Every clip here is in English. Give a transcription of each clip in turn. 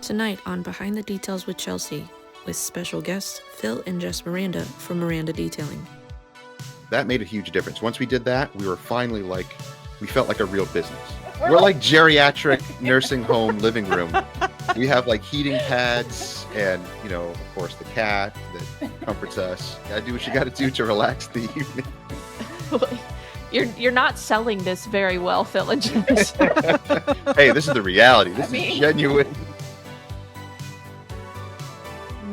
Tonight on Behind the Details with Chelsea, with special guests Phil and Jess Miranda from Miranda Detailing. That made a huge difference. Once we did that, we were finally we felt like a real business. We're like geriatric nursing home living room. We have like heating pads and, of course, the cat that comforts us. Gotta do what you gotta do to relax the evening. You're not selling this very well, Phil and Jess. Hey, this is the reality. This is genuine.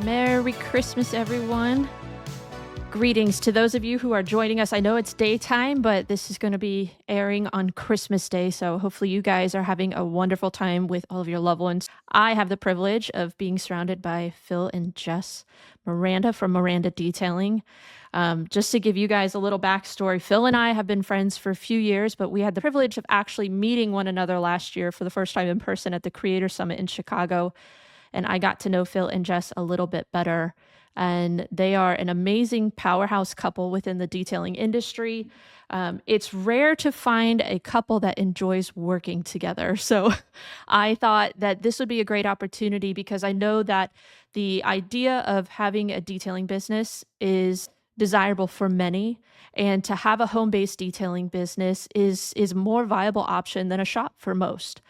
Merry Christmas, everyone. Greetings to those of you who are joining us. I know it's daytime, but this is going to be airing on Christmas Day, so hopefully you guys are having a wonderful time with all of your loved ones. I have the privilege of being surrounded by Phil and Jess Miranda from Miranda Detailing. Just to give you guys a little backstory, Phil and I have been friends for a few years, but we had the privilege of actually meeting one another last year for the first time in person at the Creator Summit in Chicago. And I got to know Phil and Jess a little bit better. And they are an amazing powerhouse couple within the detailing industry. It's rare to find a couple that enjoys working together. So I thought that this would be a great opportunity because I know that the idea of having a detailing business is desirable for many. And to have a home-based detailing business is a more viable option than a shop for most.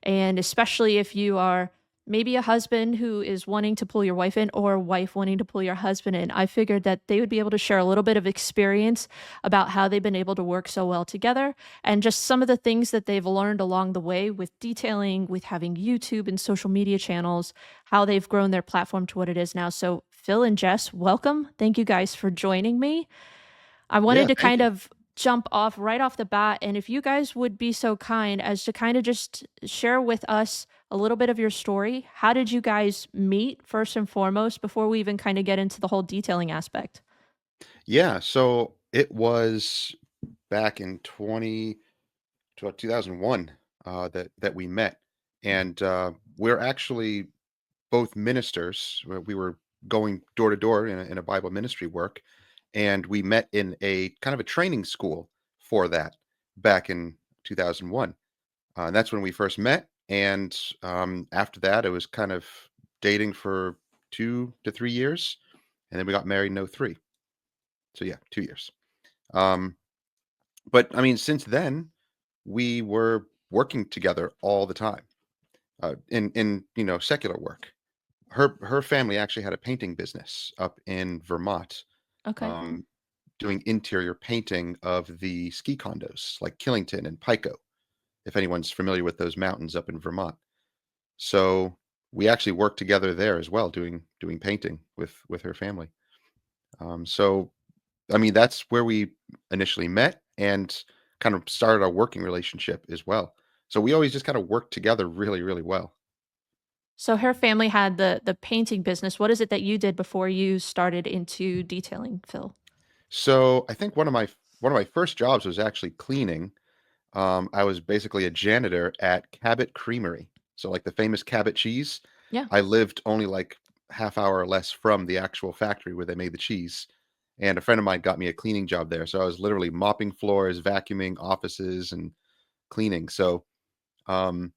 And especially if you are maybe a husband who is wanting to pull your wife in or a wife wanting to pull your husband in, I figured that they would be able to share a little bit of experience about how they've been able to work so well together and just some of the things that they've learned along the way with detailing, with having YouTube and social media channels, how they've grown their platform to what it is now. So Phil and Jess, welcome. Thank you guys for joining me. I wanted to Thank you. jump off right off the bat. And if you guys would be so kind as to kind of just share with us a little bit of your story. How did you guys meet first and foremost before we even kind of get into the whole detailing aspect? Yeah, so it was back in 2001 that we met. And we're actually both ministers. We were going door to door in a Bible ministry work, and we met in a kind of a training school for that back in 2001. And that's when we first met. And after that, it was kind of dating for 2 to 3 years, and then we got married in '03. So yeah, 2 years. Um, but I mean, since then, we were working together all the time in secular work. Her family actually had a painting business up in Vermont, Okay. um, doing interior painting of the ski condos like Killington and Pico, if anyone's familiar with those mountains up in Vermont. So we actually worked together there as well, doing painting with her family. So I mean, that's where we initially met and kind of started our working relationship as well. So we always just kind of worked together really, really well. So her family had the painting business. What is it that you did before you started into detailing, Phil? So I think one of my first jobs was actually cleaning. I was basically a janitor at Cabot Creamery. So like the famous Cabot cheese. Yeah. I lived only like half hour or less from the actual factory where they made the cheese. And a friend of mine got me a cleaning job there. So I was literally mopping floors, vacuuming offices, and cleaning. So um,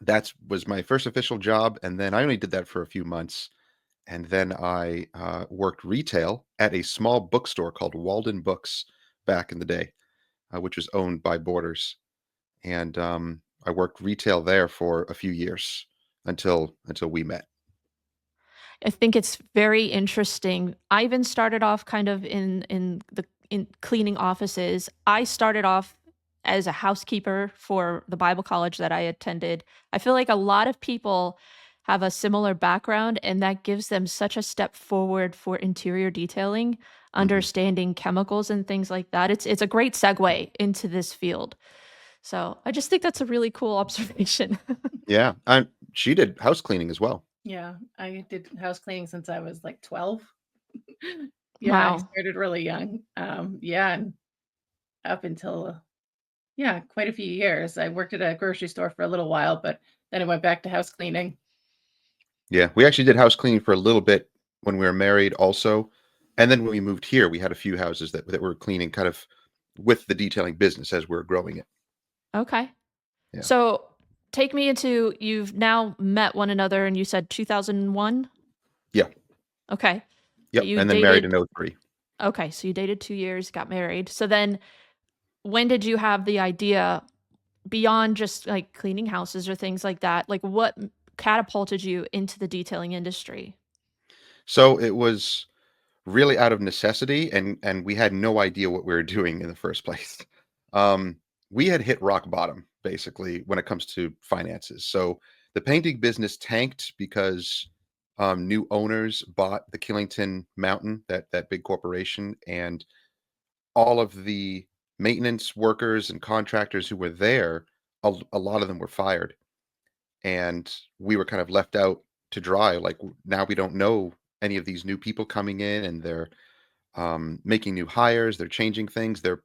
that was my first official job. And then I only did that for a few months. And then I worked retail at a small bookstore called Walden Books back in the day, which was owned by Borders. And I worked retail there for a few years until we met. I think it's very interesting. I even started off kind of in cleaning offices. I started off as a housekeeper for the Bible college that I attended. I feel like a lot of people have a similar background, and that gives them such a step forward for interior detailing, hmm understanding chemicals and things like that. It's a great segue into this field. So I just think that's a really cool observation. Yeah, she did house cleaning as well. Yeah, I did house cleaning since I was like 12. Yeah, I Wow. started really young. Yeah, and up until yeah, quite a few years. I worked at a grocery store for a little while, but then I went back to house cleaning. Yeah, we actually did house cleaning for a little bit when we were married also. And then when we moved here, we had a few houses that were cleaning kind of with the detailing business as we are growing it. Okay. Yeah. So take me into, you've now met one another and you said 2001? Yeah. Okay. Yep. You And then married dated, in 03. okay, so you dated 2 years, got married. So then when did you have the idea beyond just like cleaning houses or things like that? Like what catapulted you into the detailing industry? So it was really out of necessity, and we had no idea what we were doing in the first place. Um, we had hit rock bottom basically when it comes to finances. So the painting business tanked because new owners bought the Killington Mountain, that big corporation, and all of the maintenance workers and contractors who were there, a lot of them were fired, and we were kind of left out to dry. Like now we don't know any of these new people coming in, and they're making new hires. They're changing things. They're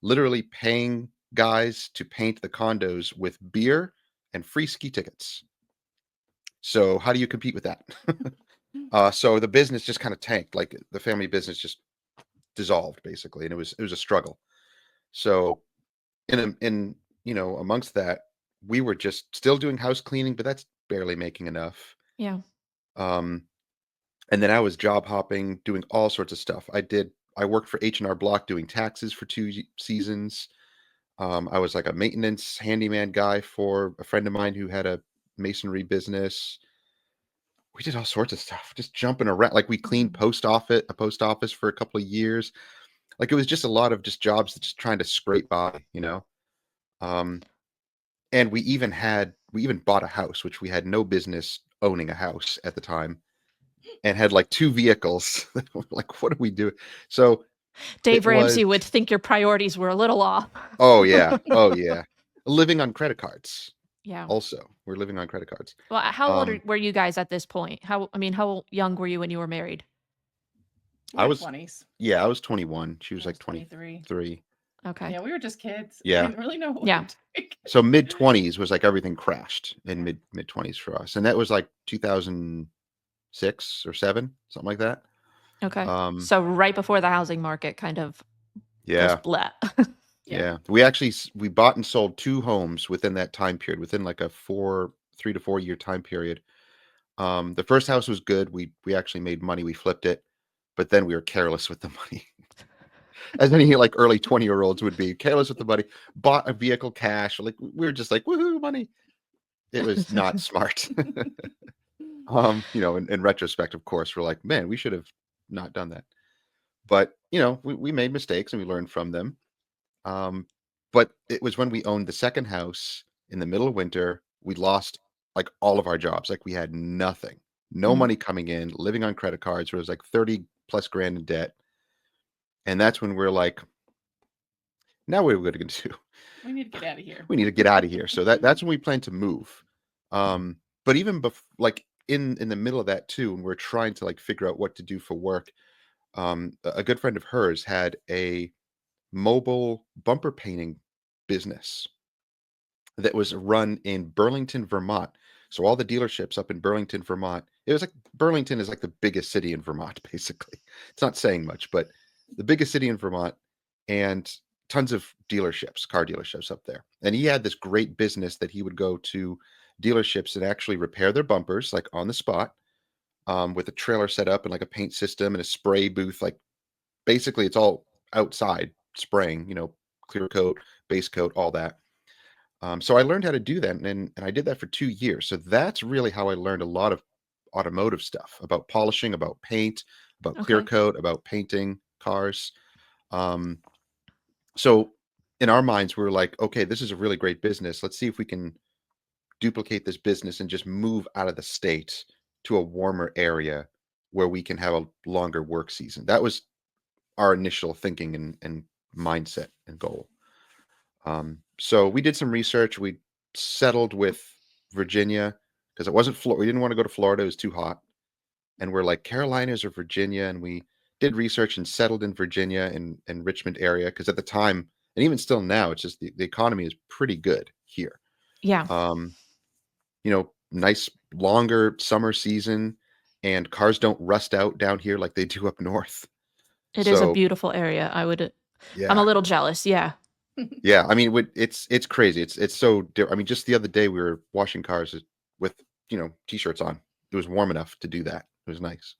literally paying guys to paint the condos with beer and free ski tickets. So how do you compete with that? So the business just kind of tanked. Like the family business just dissolved basically, and it was a struggle. So in amongst that, we were just still doing house cleaning, but that's barely making enough. Yeah. Um, and then I was job hopping, doing all sorts of stuff. I worked for H&R Block doing taxes for 2 seasons. I was like a maintenance handyman guy for a friend of mine who had a masonry business. We did all sorts of stuff, just jumping around. Like we cleaned a post office for a couple of years. Like it was just a lot of just jobs that just trying to scrape by. Um, and we even bought a house, which we had no business owning a house at the time, and had like 2 vehicles. Like, what do we do? So Dave it was, Ramsey would think your priorities were a little off. oh yeah, oh yeah, living on credit cards. Yeah. Also, we're living on credit cards. Well, how old Um, were you guys at this point? How young were you when you were married? I We're was 20s. Yeah, I was 21. She was I like was 23. 23. Okay. Yeah, we were just kids. We Yeah. didn't really know what Yeah. we were doing. So mid 20s was like everything crashed in mid 20s for us, and that was like 2006 or 7, something like that. Okay. Um, So right before the housing market kind of goes yeah, blah. yeah. We bought and sold 2 homes within that time period, within like a 3 to 4 year time period. The first house was good. We actually made money. We flipped it, but then we were careless with the money. As any like early 20-year-olds would be, careless with the money, bought a vehicle cash. Like we were just like, woohoo, money. It was not smart. In retrospect, of course, we're like, man, we should have not done that. But we made mistakes and we learned from them. But it was when we owned the second house in the middle of winter, we lost like all of our jobs. Like we had nothing, no Mhm. money coming in, living on credit cards. Where it was like 30 plus grand in debt. And that's when we're like, now what are we going to do? We need to get out of here. We need to get out of here. So that's when we plan to move. But even like in the middle of that too, and we're trying to like figure out what to do for work. A good friend of hers had a mobile bumper painting business that was run in Burlington, Vermont. So all the dealerships up in Burlington, Vermont, it was like Burlington is like the biggest city in Vermont, basically. It's not saying much, but the biggest city in Vermont, and tons of dealerships, car dealerships up there. And he had this great business that he would go to dealerships and actually repair their bumpers like on the spot, with a trailer set up and like a paint system and a spray booth. Like basically it's all outside spraying, clear coat, base coat, all that. So I learned how to do that, and I did that for 2 years. So that's really how I learned a lot of automotive stuff about polishing, about paint, about clear Okay. coat, about painting cars. Um, so in our minds, we were like, okay, this is a really great business. Let's see if we can duplicate this business and just move out of the state to a warmer area where we can have a longer work season. That was our initial thinking and mindset and goal. So we did some research. We settled with Virginia because it wasn't Florida. We didn't want to go to Florida. It was too hot. And we're like Carolinas or Virginia. And we did research and settled in Virginia and Richmond area. Because at the time, and even still now, it's just the economy is pretty good here. Yeah. Nice longer summer season, and cars don't rust out down here like they do up north. It is a So beautiful area. I'm a yeah, little jealous. Yeah. Yeah, I mean, it's crazy. It's so I mean, just the other day we were washing cars with, t-shirts on. It was warm enough to do that. It was nice.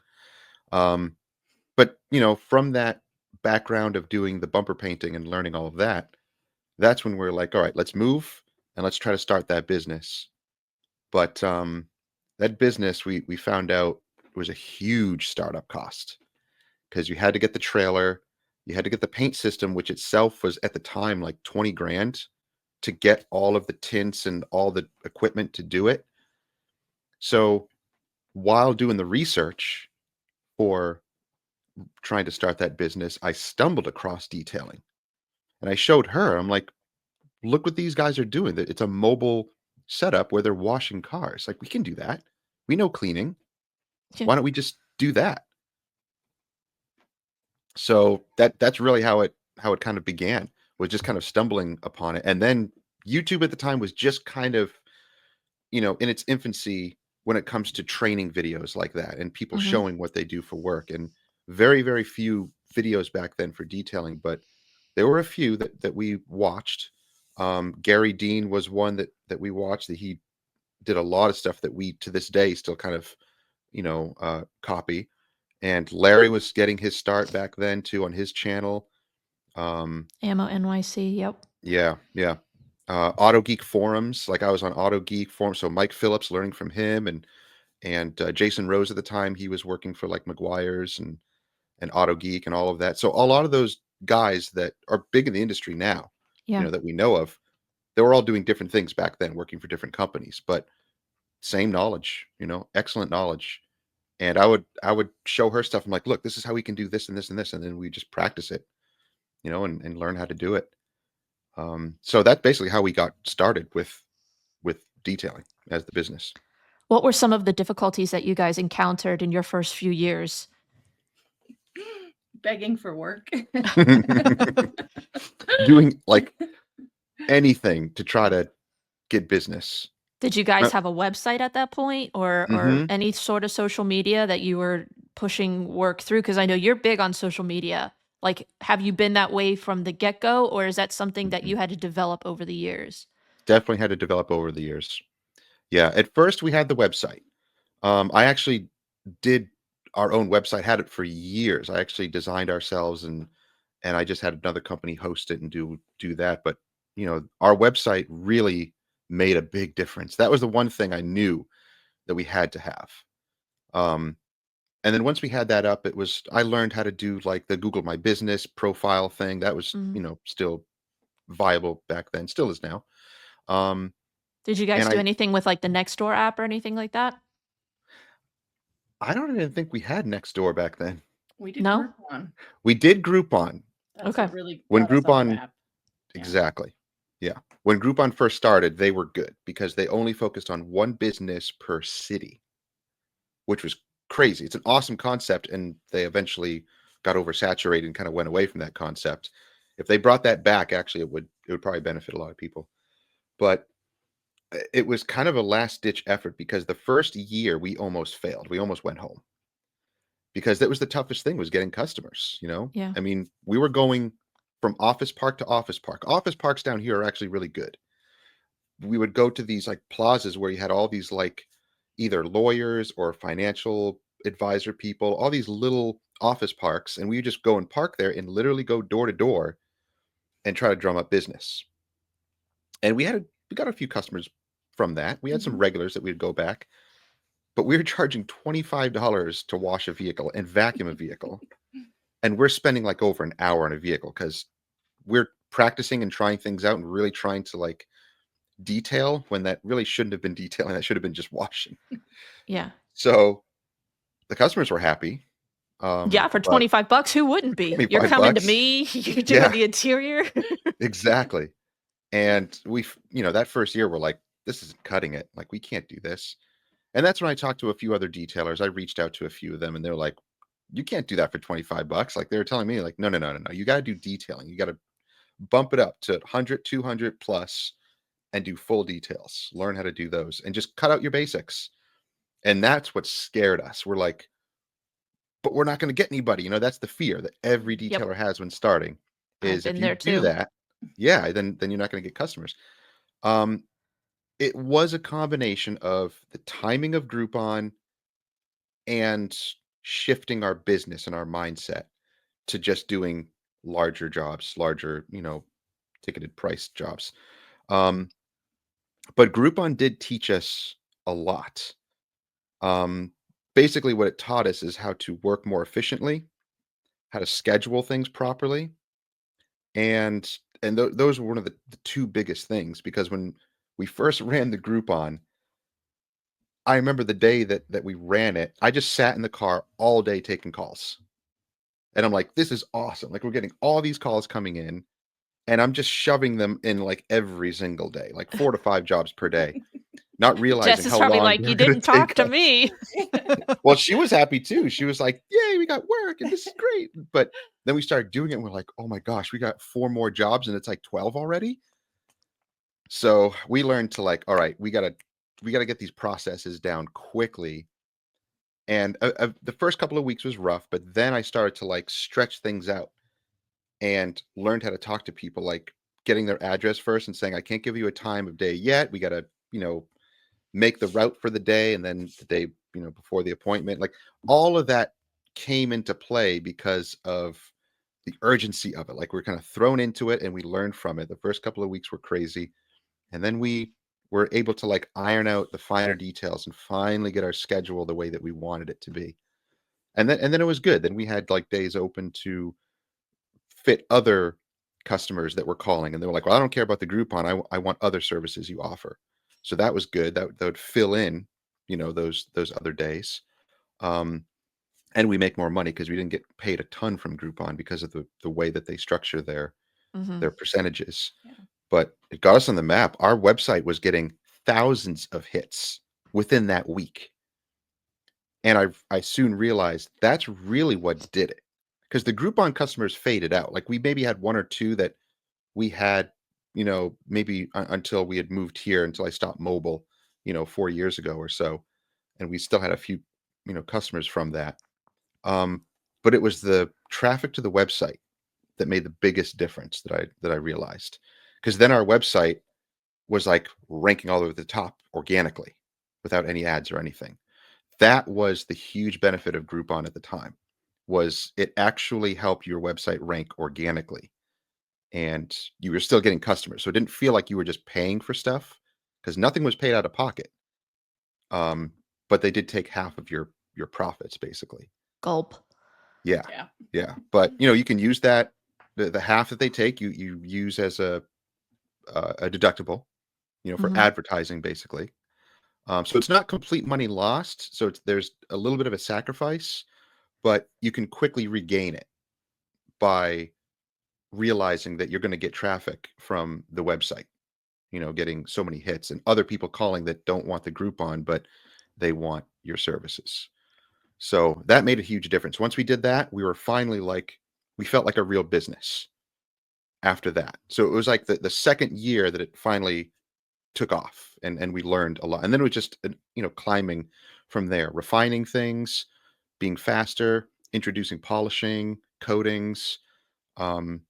Um, but, from that background of doing the bumper painting and learning all of that, that's when we're like, all right, let's move and let's try to start that business. But that business we found out was a huge startup cost because you had to get the trailer, you had to get the paint system, which itself was at the time like 20 grand to get all of the tints and all the equipment to do it. So while doing the research for trying to start that business, I stumbled across detailing and I showed her, I'm like, look what these guys are doing. It's a mobile setup where they're washing cars. Like, we can do that. We know cleaning. Yeah. Why don't we just do that? So that's really how it kind of began, was just kind of stumbling upon it. And then YouTube at the time was just kind of, in its infancy when it comes to training videos like that and people Hmm. showing what they do for work. And very, very few videos back then for detailing, but there were a few that we watched. Gary Dean was one that we watched, that he did a lot of stuff that we to this day still kind of, copy. And Larry was getting his start back then too on his channel. Ammo NYC. Yep. Yeah, yeah. Auto Geek forums, like I was on Auto Geek forums, so Mike Phillips, learning from him, and Jason Rose at the time, he was working for like McGuire's and Auto Geek and all of that. So a lot of those guys that are big in the industry now, Yeah. that we know of, they were all doing different things back then, working for different companies, but same knowledge, excellent knowledge. And I would show her stuff. I'm like, look, this is how we can do this and this and this, and then we just practice it, and learn how to do it. So that's basically how we got started with detailing as the business. What were some of the difficulties that you guys encountered in your first few years? Begging for work. Doing like anything to try to get business. Did you guys have a website at that point, or Mm-hmm. any sort of social media that you were pushing work through? Because I know you're big on social media. Like, have you been that way from the get-go, or is that something that you had to develop over the years? Definitely had to develop over the years. Yeah, at first we had the website. I actually did our own website, had it for years. I actually designed ourselves, and I just had another company host it and do that. But our website really made a big difference. That was the one thing I knew that we had to have. And then once we had that up, I learned how to do like the Google My Business profile thing. That was, Mhm. still viable back then, still is now. Um, Did you guys and do I anything with like the Nextdoor app or anything like that? I don't even think we had Nextdoor back then. We did No? Groupon. We did Groupon. That's Okay. what really When got us on the Groupon map. Yeah. Exactly. Yeah. When Groupon first started, they were good because they only focused on one business per city, which was crazy. It's an awesome concept, and they eventually got oversaturated and kind of went away from that concept. If they brought that back, actually, it would probably benefit a lot of people. But it was kind of a last ditch effort because the first year we almost failed. We almost went home because that was the toughest thing, was getting customers. Yeah. I mean, we were going from office park to office park. Office parks down here are actually really good. We would go to these like plazas where you had all these like either lawyers or financial advisor people, all these little office parks, and we would just go and park there and literally go door to door and try to drum up business. And we got a few customers from that. We had some Mhm. regulars that we'd go back, but we were charging $25 to wash a vehicle and vacuum a vehicle. And we're spending like over an hour on a vehicle because we're practicing and trying things out and really trying to like detail when that really shouldn't have been detailing. That should have been just washing. Yeah. So the customers were happy. Yeah, for But $25, who wouldn't be? You're 25 coming to bucks. me, you're doing Yeah, the interior. exactly. And that first year we're like, this isn't cutting it. Like, we can't do this. And that's when I talked to a few other detailers. I reached out to a few of them and they're like, you can't do that for 25 bucks. Like, they were telling me like, no, no, no, no, no. You got to do detailing. You got to bump it up to 100, 200 plus and do full details. Learn how to do those and just cut out your basics. And that's what scared us. We're like, but we're not going to get anybody. That's the fear that every Yep. detailer has when starting, I've is if been you there do too. that, yeah, then you're not going to get customers. Um, it was a combination of the timing of Groupon and shifting our business and our mindset to just doing larger jobs, larger, ticketed price jobs. Um, but Groupon did teach us a lot. Um, Basically, what it taught us is how to work more efficiently, how to schedule things properly, and those were one of the two biggest things because when we first ran the Groupon, I remember the day that we ran it, I just sat in the car all day taking calls. And I'm like, this is awesome. Like we're getting all these calls coming in and I'm just shoving them in like every single day, like 4 to 5 jobs per day, not Jess realizing is how probably long like, they're you going didn't to take talk to us. me. Well, she was happy too. She was like, "Yay, we got work and this is great." But then we started doing it and we're like, "Oh my gosh, we got 4 more jobs and it's like 12 already?" So, we learned to like, all right, we got to get these processes down quickly. And the first couple of weeks was rough, but then I started to like stretch things out and learned how to talk to people, like getting their address first and saying, "I can't give you a time of day yet. We got to, make the route for the day and then the day, before the appointment." Like all of that came into play because of the urgency of it. Like we're kind of thrown into it and we learned from it. The first couple of weeks were crazy. And then we were able to like iron out the finer details and finally get our schedule the way that we wanted it to be. And then it was good. Then we had like days open to fit other customers that were calling and they were like, "Well, I don't care about the Groupon. I want other services you offer." So that was good. That would fill in, those other days. Um, and we make more money because we didn't get paid a ton from Groupon because of the way that they structure Hmm. their percentages. Yeah. But it got us on the map. Our website was getting thousands of hits within that week. And I soon realized that's really what did it. Because the Groupon customers faded out. Like we maybe had one or two that we had, maybe until we had moved here, until I stopped mobile, 4 years ago or so. And we still had a few, customers from that. Um, but it was the traffic to the website that made the biggest difference that I realized. Because then our website was like ranking all over the top organically without any ads or anything. That was the huge benefit of Groupon at the time, was it actually helped your website rank organically and you were still getting customers. So it didn't feel like you were just paying for stuff because nothing was paid out of pocket. Um, but they did take half of your profits basically. Gulp. Yeah. Yeah. Yeah. But you can use that the half that they take you use as a deductible, for Hmm. advertising basically. So it's not complete money lost. So there's a little bit of a sacrifice, but you can quickly regain it by realizing that you're going to get traffic from the website, getting so many hits and other people calling that don't want the Groupon, but they want your services. So that made a huge difference. Once we did that, we were finally like, we felt like a real business after that. So it was like the second year that it finally took off and we learned a lot. And then it was just, climbing from there, refining things, being faster, introducing polishing, coatings, um,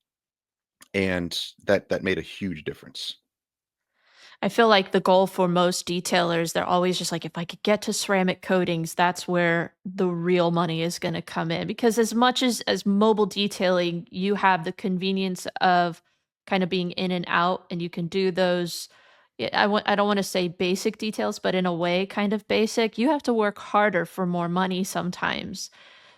and that made a huge difference. I feel like the goal for most detailers, they're always just like, if I could get to ceramic coatings, that's where the real money is going to come in. Because as much as mobile detailing, you have the convenience of kind of being in and out, and you can do those. I don't want to say basic details, but in a way, kind of basic. You have to work harder for more money sometimes.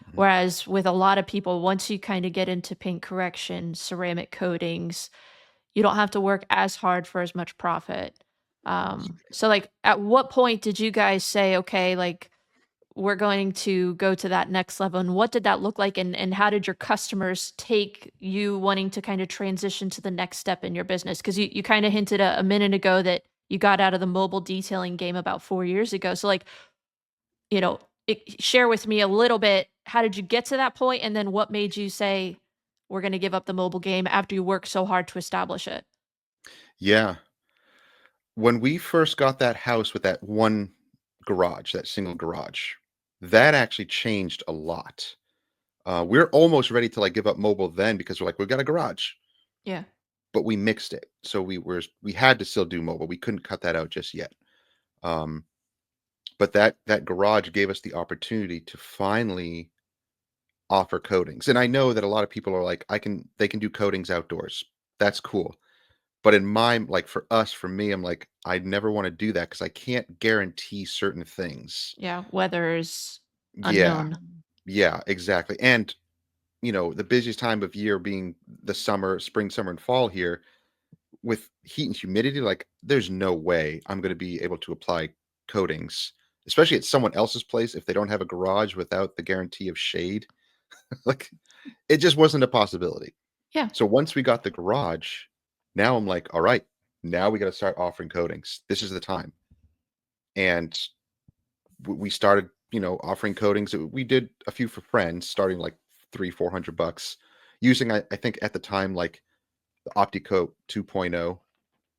Mhm. Whereas with a lot of people, once you kind of get into paint correction, ceramic coatings, you don't have to work as hard for as much profit. So like at what point did you guys say, okay, like we're going to go to that next level? And what did that look like? And how did your customers take you wanting to kind of transition to the next step in your business? Because you kind of hinted a minute ago that you got out of the mobile detailing game about 4 years ago. So like, you know, share with me a little bit. How did you get to that point? And then what made you say, we're going to give up the mobile game after you worked so hard to establish it? Yeah. When we first got that house with that one garage, that single garage, that actually changed a lot. We're almost ready to like give up mobile then because we're like, we've got a garage. Yeah. but we mixed it. So we had to still do mobile. We couldn't cut that out just yet. Um, but that garage gave us the opportunity to finally offer coatings. And I know that a lot of people are like, they can do coatings outdoors. That's cool. But in my, like, for us, for me, I'm like, I never want to do that because I can't guarantee certain things. Yeah, weather's Yeah, unknown. yeah, exactly. And the busiest time of year being the summer, spring, summer, and fall here with heat and humidity, like there's no way I'm going to be able to apply coatings, especially at someone else's place if they don't have a garage without the guarantee of shade. Like it just wasn't a possibility. Yeah. So once we got the garage, now I'm like, all right, now we got to start offering coatings. This is the time. And we started, offering coatings. We did a few for friends, starting like 300-400 bucks, using I think at the time like the OptiCoat 2.0,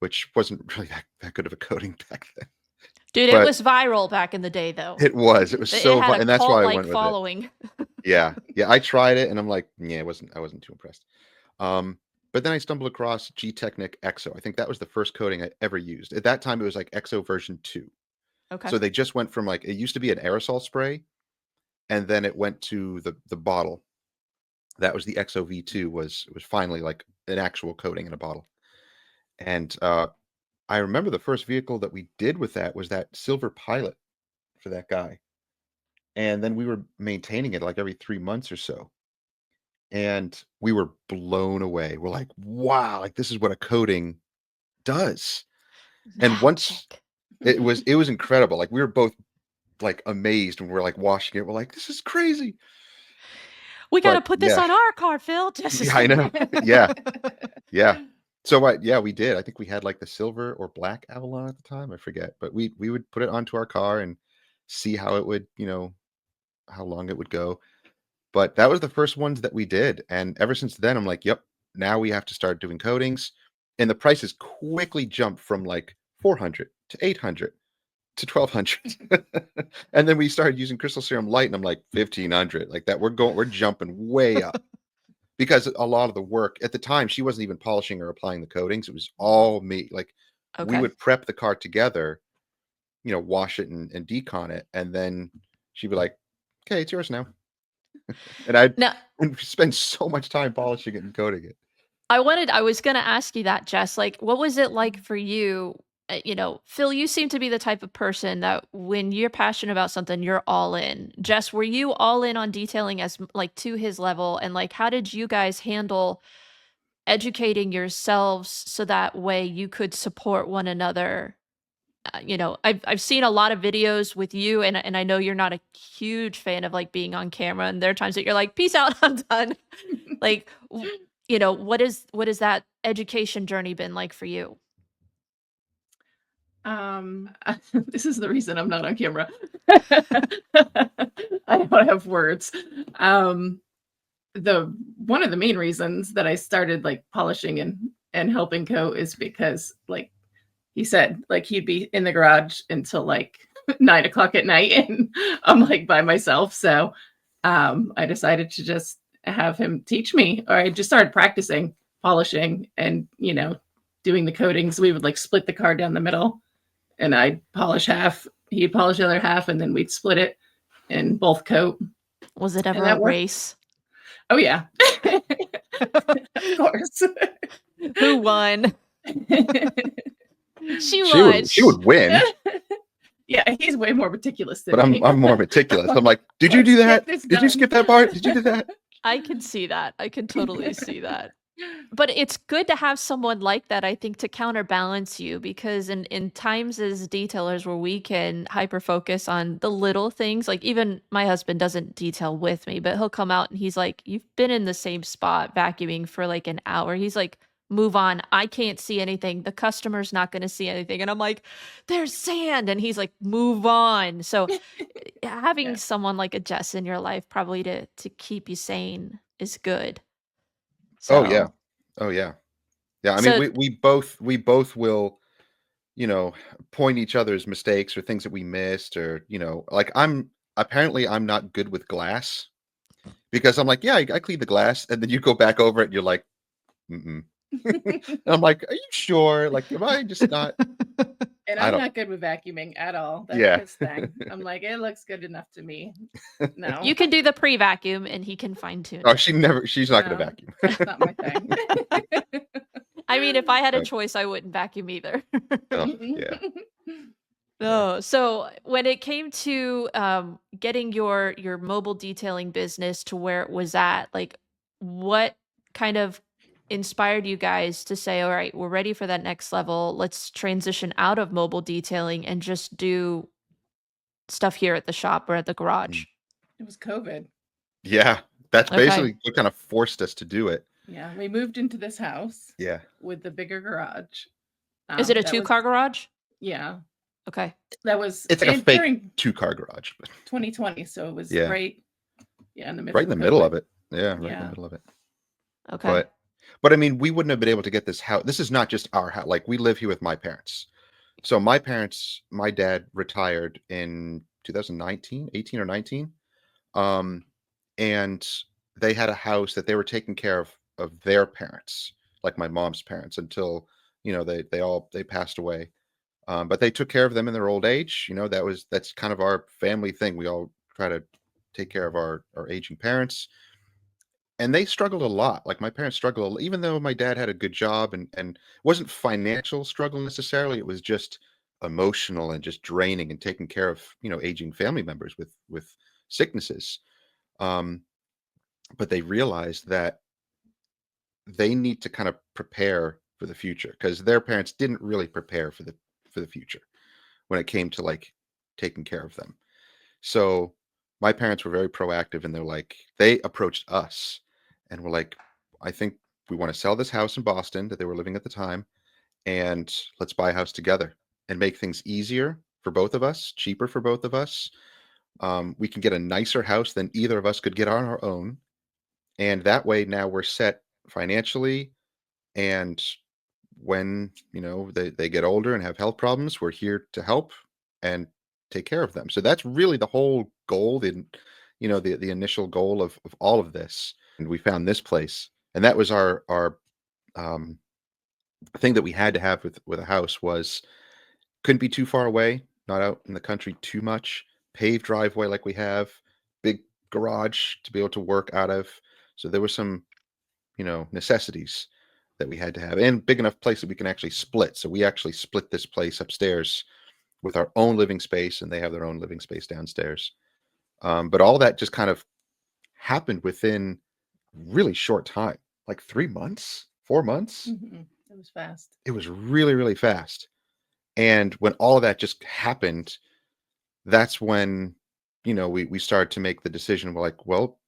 which wasn't really that good of a coating back then. Dude, it But was viral back in the day, though. it was It so had fun, a and that's why I cult-like went with it. following. Yeah, I tried it, and I'm like, yeah, I wasn't too impressed. But then I stumbled across G-Technic EXO. I think that was the first coating I ever used. At that time, it was like EXO version 2. Okay. So they just went from like, it used to be an aerosol spray, and then it went to the bottle. That was the EXO V2, was finally like an actual coating in a bottle. And I remember the first vehicle that we did with that was that Silver Pilot for that guy. And then we were maintaining it like every 3 months or so. And we were blown away. We're like, wow, like this is what a coating does. And once Magic. it was incredible. Like we were both like amazed when we're like washing it. We're like, this is crazy. We got to But put this yeah, on our car, Phil. Just yeah, I know. Yeah. So we did. I think we had like the silver or black Avalon at the time. I forget, but we would put it onto our car and see how it would, how long it would go. But that was the first ones that we did, and ever since then, I'm like, yep. Now we have to start doing coatings, and the prices quickly jumped from like 400 to 800 to 1200, and then we started using Crystal Serum Light, and I'm like 1500. Like that, we're jumping way up. Because a lot of the work at the time, she wasn't even polishing or applying the coatings. It was all me. Like we Okay. would prep the car together, wash it and decon it. And then she'd be like, okay, it's yours now. And I'd Now, spend so much time polishing it and coating it. I was going to ask you that, Jess. Like, what was it like for you? Phil, you seem to be the type of person that when you're passionate about something, you're all in. Jess, were you all in on detailing as like to his level? And like, how did you guys handle educating yourselves so that way you could support one another? I've seen a lot of videos with you, and I know you're not a huge fan of like being on camera, and there are times that you're like, "Peace out, I'm done." Like, what is that education journey been like for you? This is the reason I'm not on camera. I don't have words. One of the main reasons that I started like polishing and helping coat is because, like he said, like he'd be in the garage until like 9 o'clock at night, and I'm like by myself. So I decided to just have him teach me, or I just started practicing polishing and doing the coatings. We would like split the car down the middle, and I'd polish half, he'd polish the other half, and then we'd split it and both coat. Was it ever that a worked. race? Oh yeah. Of course. Who won? She She would win, Yeah, he's way more meticulous than but me. I'm more meticulous. I'm like, did you do that? Did you skip that part? Did you do that? I can see that. I can totally see that. But it's good to have someone like that, I think, to counterbalance you, because in times as detailers where we can hyper focus on the little things, like even my husband doesn't detail with me, but he'll come out and he's like, "You've been in the same spot vacuuming for like an hour." He's like, "Move on. I can't see anything. The customer's not going to see anything." And I'm like, "There's sand." And he's like, "Move on." So having Yeah. someone like a Jess in your life probably to keep you sane is good. Oh yeah. So Oh yeah. Yeah. I mean, so we both will, point each other's mistakes or things that we missed, or, like I'm not good with glass because I'm like, yeah, I clean the glass. And then you go back over it and you're like, mm-mm. And I'm like, are you sure? Like, am I just not? And I I'm don't. not good with vacuuming at all. That's Yeah. his thing. I'm like, it looks good enough to me. No. You can do the pre-vacuum and he can fine tune Oh, it. she's not gonna No, vacuum. that's not my thing. I mean, if I had a Right. choice, I wouldn't vacuum either. Oh, yeah. No. So when it came to getting your mobile detailing business to where it was at, like what kind of inspired you guys to say, all right, we're ready for that next level. Let's transition out of mobile detailing and just do stuff here at the shop or at the garage. It was COVID. Yeah. That's Okay. basically what kind of forced us to do it. Yeah, we moved into this house Yeah. with the bigger garage. Is it a That was- 2-car garage? Yeah, Okay. that was It's like a in- fake during 2-car garage, but 2020, so it was Yeah. right in the middle. right in the middle of it. Yeah, right in Yeah. the middle of it. Okay. But I mean, we wouldn't have been able to get this house. This is not just our house. Like, we live here with my parents. So my dad retired in 2019, 18 or 19. And they had a house that they were taking care of their parents, like my mom's parents, until, they passed away. But they took care of them in their old age. That's kind of our family thing. We all try to take care of our aging parents. And they struggled a lot. Like, my parents struggled, even though my dad had a good job, and it wasn't financial struggle necessarily. It was just emotional and just draining, and taking care of, aging family members with sicknesses. But they realized that they need to kind of prepare for the future, because their parents didn't really prepare for the future when it came to, like, taking care of them. So my parents were very proactive, and they approached us and were like, I think we want to sell this house in Boston that they were living at the time, and let's buy a house together and make things easier for both of us, cheaper for both of us. We can get a nicer house than either of us could get on our own. And that way now we're set financially. And when, they get older and have health problems, we're here to help and take care of them. So that's really the whole goal, the initial goal of all of this. And we found this place. And that was our um, thing that we had to have with a house was, couldn't be too far away, not out in the country too much, paved driveway like we have, big garage to be able to work out of. So there were some, necessities that we had to have, and big enough place that we can actually split. So we actually split this place upstairs with our own living space, and they have their own living space downstairs. But all that just kind of happened within really short time, like 3 months, 4 months. It was fast. It was really, really fast. And when all of that just happened, that's when, we started to make the decision. We're like, well,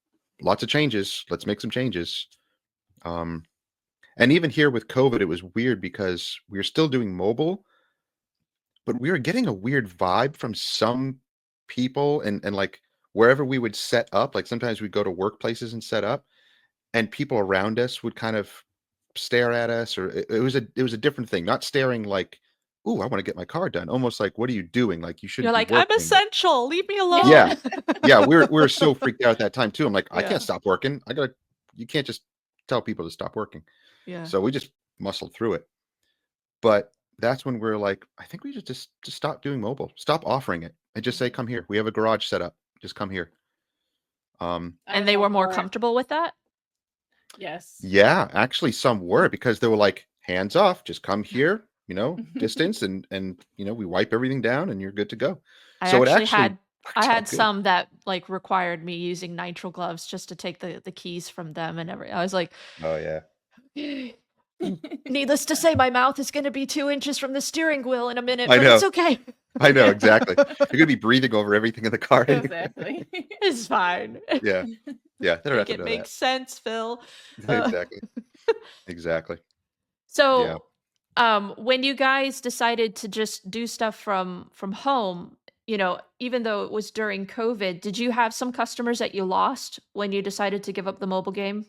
lots of changes. Let's make some changes. And even here with COVID, it was weird because we were still doing mobile, but we were getting a weird vibe from some people, and like, wherever we would set up, like sometimes we'd go to workplaces and set up, and people around us would kind of stare at us, or it was a different thing, not staring like, "Ooh, I want to get my car done." Almost like, "What are you doing? Like, you You're shouldn't be like, I'm working." essential. Leave me alone. Yeah. Yeah, we were so freaked out at that time too. I'm like, I Yeah. can't stop working. You can't just tell people to stop working. Yeah. So we just muscled through it. But that's when we're like, I think we just stop doing mobile, stop offering it, and just say, come here. We have a garage set up. Just come here. And they were more comfortable with that? Yes. Yeah, actually some were, because they were like, hands off, just come here, distance, and we wipe everything down and you're good to go. I So it actually actually had worked I out had good. some that like required me using nitrile gloves just to take the keys from them and everything. I was like, Oh yeah. needless to say, my mouth is going to be 2 inches from the steering wheel in a minute, I but know. it's okay. I know, exactly. You're gonna be breathing over everything in the car anyway. Exactly. It's fine. Yeah. Yeah. They don't have Make to it know make sense, Phil. that. Exactly. Exactly. So, when you guys decided to just do stuff from home, even though it was during COVID, did you have some customers that you lost when you decided to give up the mobile game?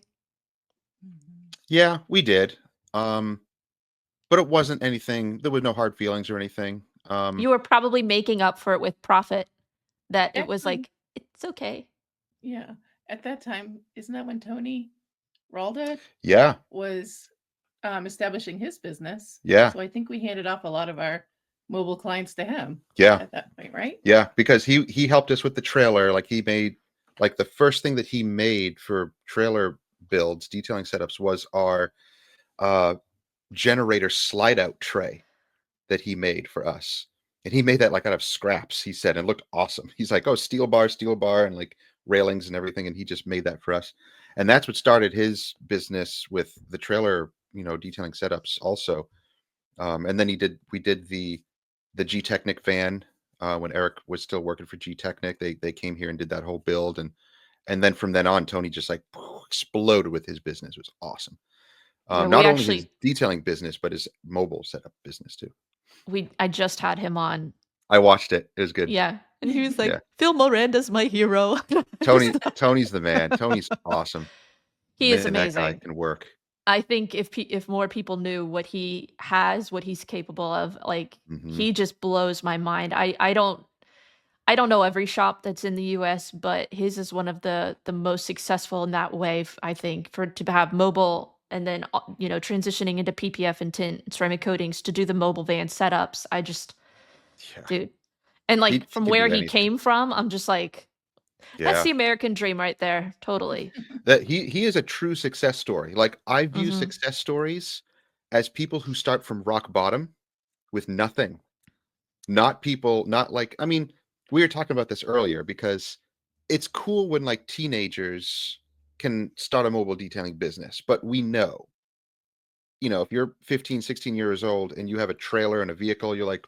Yeah, we did. But it wasn't anything. There was no hard feelings or anything. You were probably making up for it with profit. That it was Actually- like, it's okay. Yeah. At that time, isn't that when Tony Ralda Yeah. was establishing his business. Yeah. So I think we handed off a lot of our mobile clients to him. Yeah. At that point, right? Yeah, because he helped us with the trailer. Like he made like the first thing that he made for trailer builds, detailing setups was our generator slide out tray that he made for us. And he made that like out of scraps, he said, and it looked awesome. He's like, oh, steel bar, and like railings and everything. And he just made that for us. And that's what started his business with the trailer, detailing setups also. And then we did the G Technic van when Eric was still working for G Technic. They came here and did that whole build. And then from then on, Tony just like exploded with his business. It was awesome. Yeah, Not only his detailing business, but his mobile setup business too. I just had him on. I watched it. It was good. Yeah. And he was like, Yeah. Phil Miranda's my hero. Tony's the man. Tony's awesome. He is Man, that guy amazing. can work. I think if more people knew what he has, what he's capable of, like he just blows my mind. I don't know every shop that's in the US, but his is one of the most successful in that way, I think, to have mobile and then transitioning into PPF and tint and ceramic coatings to do the mobile van setups. Dude. And like He from can where do he anything. came from, I'm just like, that's Yeah. the American dream right there. Totally. That he is a true success story. Like I view success stories as people who start from rock bottom with nothing. Not like, I mean, we were talking about this earlier because it's cool when like teenagers can start a mobile detailing business, but we know, if you're 15, 16 years old and you have a trailer and a vehicle, you're like,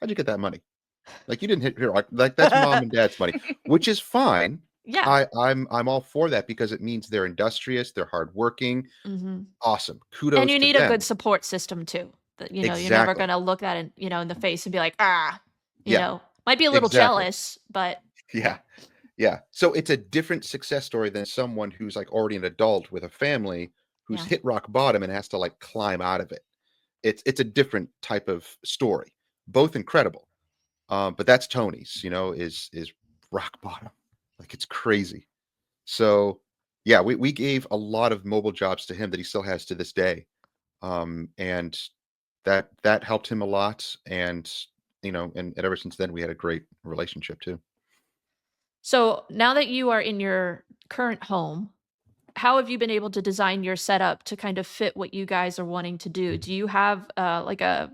how'd you get that money? Like you didn't hit here, like that's mom and dad's money, which is fine. Yeah. I'm all for that because it means they're industrious, they're hardworking. Awesome. Kudos And you to need a them. good support system too. That you're never Exactly. going to look at it, in the face and be like, Yeah. might be a little Exactly. jealous, but Yeah. Yeah. So it's a different success story than someone who's like already an adult with a family who's hit rock bottom and has to like climb out of it. It's a different type of story. Both incredible. But that's Tony's, is rock bottom. Like it's crazy. So yeah, we gave a lot of mobile jobs to him that he still has to this day. And that helped him a lot. And and ever since then we had a great relationship too. So now that you are in your current home, how have you been able to design your setup to kind of fit what you guys are wanting to do? Do you have like a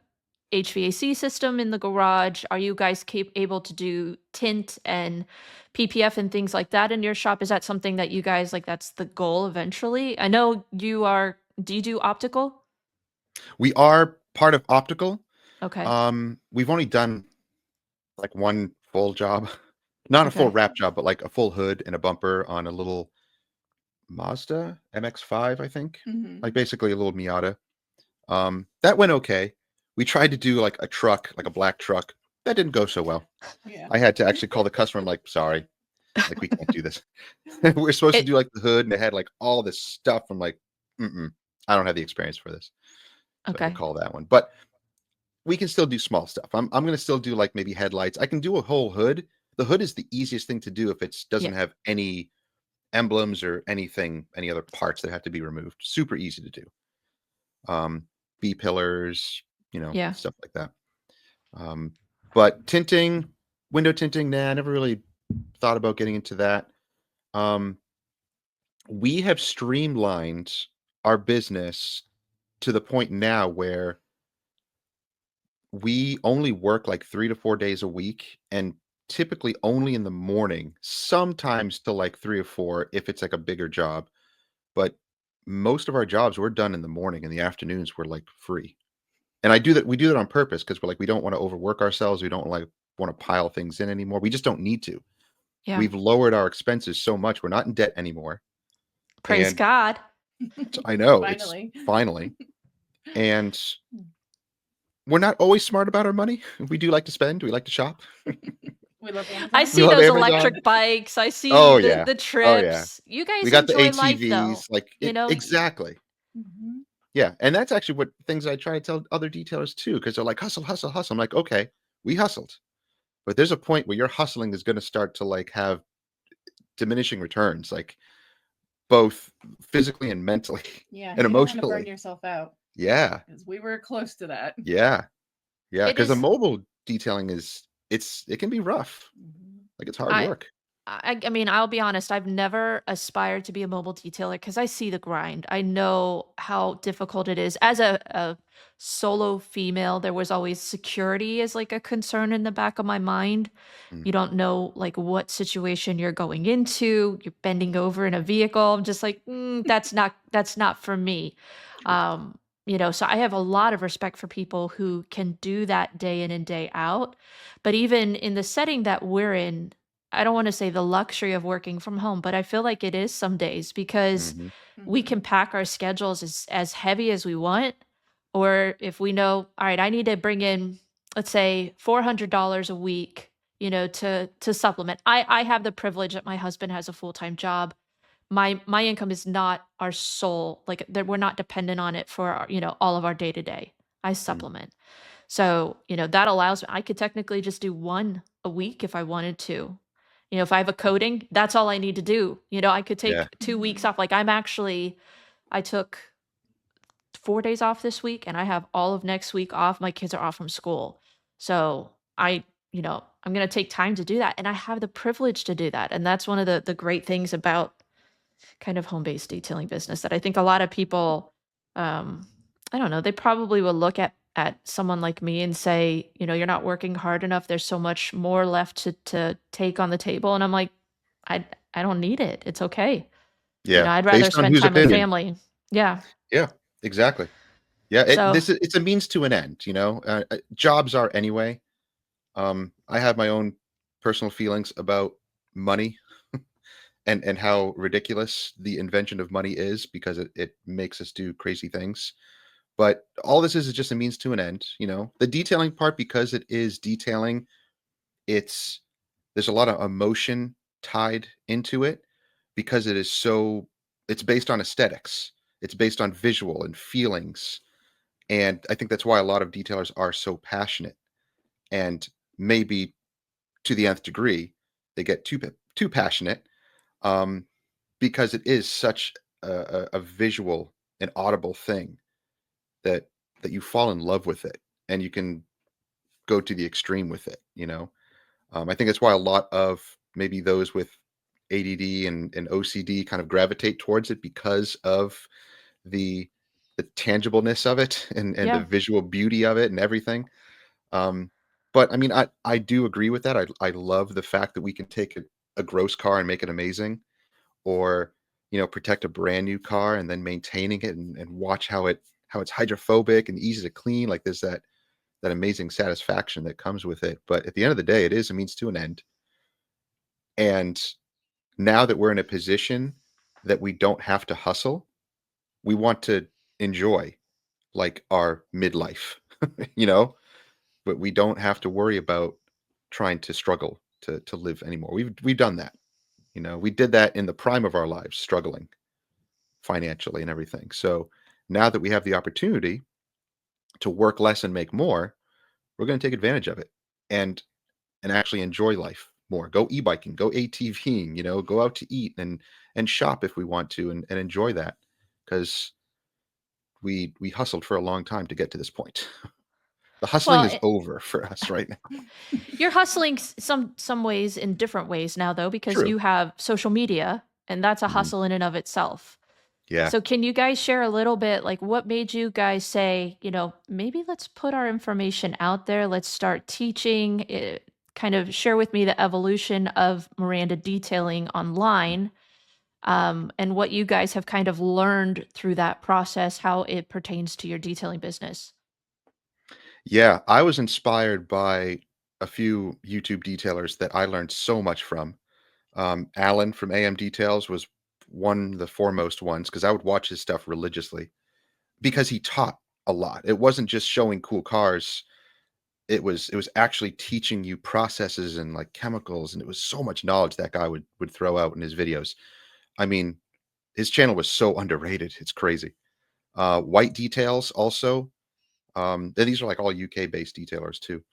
HVAC system in the garage? Are you guys able to do tint and PPF and things like that in your shop? Is that something that you guys like? That's the goal eventually. I know you are. Do you do optical? We are part of optical. Okay. We've only done like one full job, not a full wrap job, but like a full hood and a bumper on a little Mazda MX-5, I think. Like basically a little Miata. That went okay. We tried to do like a truck, like a black truck. That didn't go so well. Yeah. I had to actually call the customer. I'm like, sorry, like we can't do this. We're supposed to do like the hood, and it had like all this stuff. I'm like, I don't have the experience for this. So I call that one, but we can still do small stuff. I'm going to still do like maybe headlights. I can do a whole hood. The hood is the easiest thing to do if it doesn't have any emblems or anything, any other parts that have to be removed. Super easy to do. B pillars, stuff like that. But tinting, window tinting, nah, I never really thought about getting into that. We have streamlined our business to the point now where we only work like 3 to 4 days a week, and typically only in the morning, sometimes till like 3 or 4 if it's like a bigger job. But most of our jobs we're done in the morning. In the afternoons we're like free. And we do that on purpose because we're like, we don't want to overwork ourselves. We don't want to pile things in anymore. We just don't need to. Yeah. We've lowered our expenses so much. We're not in debt anymore. Praise God. I know. Finally. It's finally. And we're not always smart about our money. We do like to spend. We like to shop. We love Amazon. I see love those Amazon. electric bikes. I see the trips. You guys We got the enjoy ATVs. life, though. Like exactly. Yeah, and that's actually what things I try to tell other detailers too, because they're like, hustle, hustle, hustle. I'm like, okay, we hustled, but there's a point where your hustling is going to start to like have diminishing returns, like both physically and mentally, Yeah, and you don't want to emotionally. burn yourself out. Yeah. because we were close to that. Yeah. Yeah. It Because the is. mobile detailing it can be rough. Mhm. Like it's hard I work. I mean, I'll be honest, I've never aspired to be a mobile detailer because I see the grind. I know how difficult it is. As a solo female, there was always security as like a concern in the back of my mind. Mm, You don't know like what situation you're going into. You're bending over in a vehicle. I'm just like, that's not for me. true. So I have a lot of respect for people who can do that day in and day out. But even in the setting that we're in, I don't want to say the luxury of working from home, but I feel like it is some days because Mhm. we can Mhm. pack our schedules as heavy as we want. Or if we know, all right, I need to bring in, let's say, $400 a week, to supplement. I have the privilege that my husband has a full-time job. My income is not our sole, like that we're not dependent on it for all of our day to day. I Mm, supplement. So, that allows me, I could technically just do one a week if I wanted to. If I have a coding, that's all I need to do. I could yeah. take 2 weeks Mhm. off. Like I took 4 days off this week and I have all of next week off. My kids are off from school. So I'm going to take time to do that. And I have the privilege to do that. And that's one of the great things about kind of home-based detailing business that I think a lot of people, um, I don't know, they probably will look at someone like me and say, you're not working hard enough. There's so much more left to take on the table. And I'm like, I I don't need it. It's okay. Yeah. I'd rather Based on spend whose time with opinion? family. Yeah. Yeah. Exactly. Yeah. So It's a means to an end. Jobs are anyway. I have my own personal feelings about money and how ridiculous the invention of money is because it makes us do crazy things. But all this is just a means to an end. The detailing part, because it is detailing, it's there's a lot of emotion tied into it because it's based on aesthetics. It's based on visual and feelings. And I think that's why a lot of detailers are so passionate. And maybe to the nth degree, they get too passionate, um, because it is such a visual and audible thing that you fall in love with it, and you can go to the extreme with it. I think that's why a lot of maybe those with ADD and OCD kind of gravitate towards it because of the tangibleness of it and the yeah. visual beauty of it and everything. Um, but I mean, I do agree with that. I love the fact that we can take a gross car and make it amazing, or protect a brand new car and then maintaining it and watch how it's hydrophobic and easy to clean. Like there's that amazing satisfaction that comes with it. But at the end of the day, it is a means to an end. And now that we're in a position that we don't have to hustle, we want to enjoy like our midlife, you know, but we don't have to worry about trying to struggle to live anymore. We've done that. We did that in the prime of our lives, struggling financially and everything. So now that we have the opportunity to work less and make more, we're going to take advantage of it and actually enjoy life more. Go e-biking, go ATVing, go out to eat and shop if we want to and enjoy that because we hustled for a long time to get to this point. The hustling Well, is over for us right now. you're hustling some ways in different ways now though because True. you have social media and that's a Mhm. hustle in and of itself. Yeah. So can you guys share a little bit like what made you guys say, maybe let's put our information out there, let's start teaching it, kind of share with me the evolution of Miranda detailing online, and what you guys have kind of learned through that process, how it pertains to your detailing business. Yeah, I was inspired by a few YouTube detailers that I learned so much from. Alan from AM Details was one of the foremost ones because I would watch his stuff religiously because he taught a lot. It wasn't just showing cool cars. It was actually teaching you processes and like chemicals, and it was so much knowledge that guy would throw out in his videos. I mean, his channel was so underrated. It's crazy. White Details also. And these are like all UK based detailers too.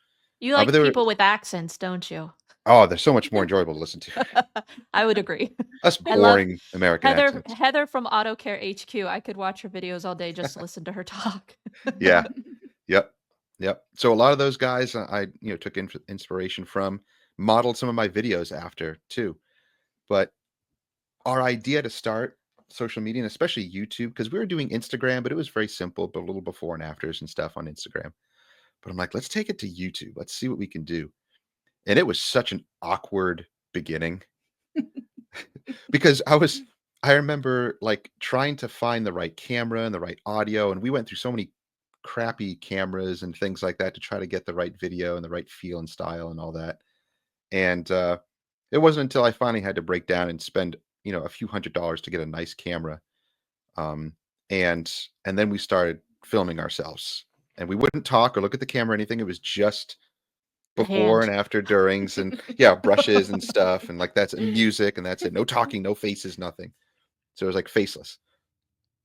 You But like there were people with accents, don't you? Oh, they're so much more enjoyable to listen to. I would agree. Us I love boring American accents. Heather from Auto Care HQ. I could watch her videos all day just to listen to her talk. Yeah. Yep. Yep. So a lot of those guys I took inspiration from, modeled some of my videos after too. But our idea to start social media, and especially YouTube, because we were doing Instagram, but it was very simple, but a little before and afters and stuff on Instagram. But I'm like, let's take it to YouTube. Let's see what we can do. And it was such an awkward beginning because I remember like trying to find the right camera and the right audio. And we went through so many crappy cameras and things like that to try to get the right video and the right feel and style and all that. And it wasn't until I finally had to break down and spend, a few $100s to get a nice camera. Um, and then we started filming ourselves. And we wouldn't talk or look at the camera or anything. It was just The before hand. and after durings and yeah, brushes and stuff and like that's and music and that's it. No talking, no faces, nothing. So it was like faceless.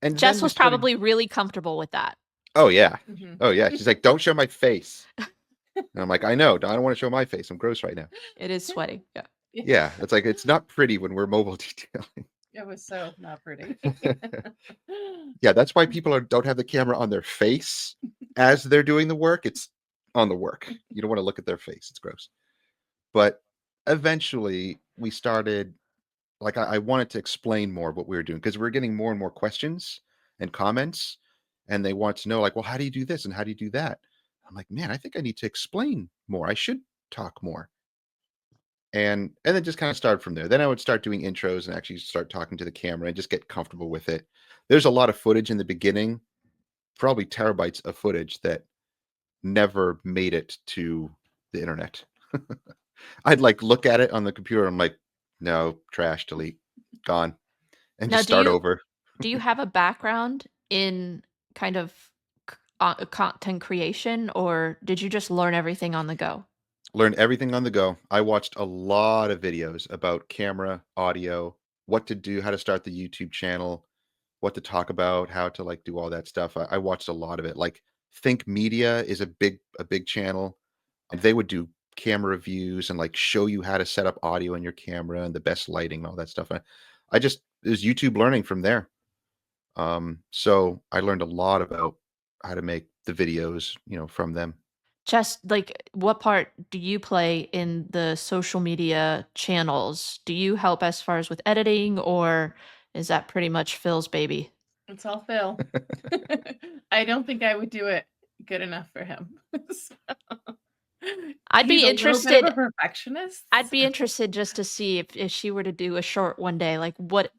And Jess then we was started. probably really comfortable with that. Oh yeah. Mhm. Oh yeah. She's like, don't show my face. And I'm like, I know. I don't want to show my face. I'm gross right now. It is sweaty. Yeah. Yeah. It's like it's not pretty when we're mobile detailing. It was so not pretty. Yeah, that's why people don't have the camera on their face as they're doing the work. It's on the work. You don't want to look at their face. It's gross. But eventually we started, like, I wanted to explain more what we were doing because we were getting more and more questions and comments, and they want to know, like, well, how do you do this and how do you do that? I'm like, man, I think I need to explain more. I should talk more. And then just kind of started from there. Then I would start doing intros and actually start talking to the camera and just get comfortable with it. There's a lot of footage in the beginning, probably terabytes of footage that never made it to the internet. I'd like look at it on the computer. I'm like, no, trash, delete, gone, and Now, just start over. do you have a background in kind of content creation, or did you just learn everything on the go? Learn everything on the go. I watched a lot of videos about camera, audio, what to do, how to start the YouTube channel, what to talk about, how to like do all that stuff. I watched a lot of it. Like Think Media is a big channel. They would do camera reviews and like show you how to set up audio in your camera and the best lighting and all that stuff. I just it was YouTube learning from there. So I learned a lot about how to make the videos, from them. Just like, what part do you play in the social media channels? Do you help as far as with editing, or is that pretty much Phil's baby? It's all Phil. I don't think I would do it good enough for him. I'd be He's a little interested. bit of a perfectionist. I'd be interested just to see if she were to do a short one day, like what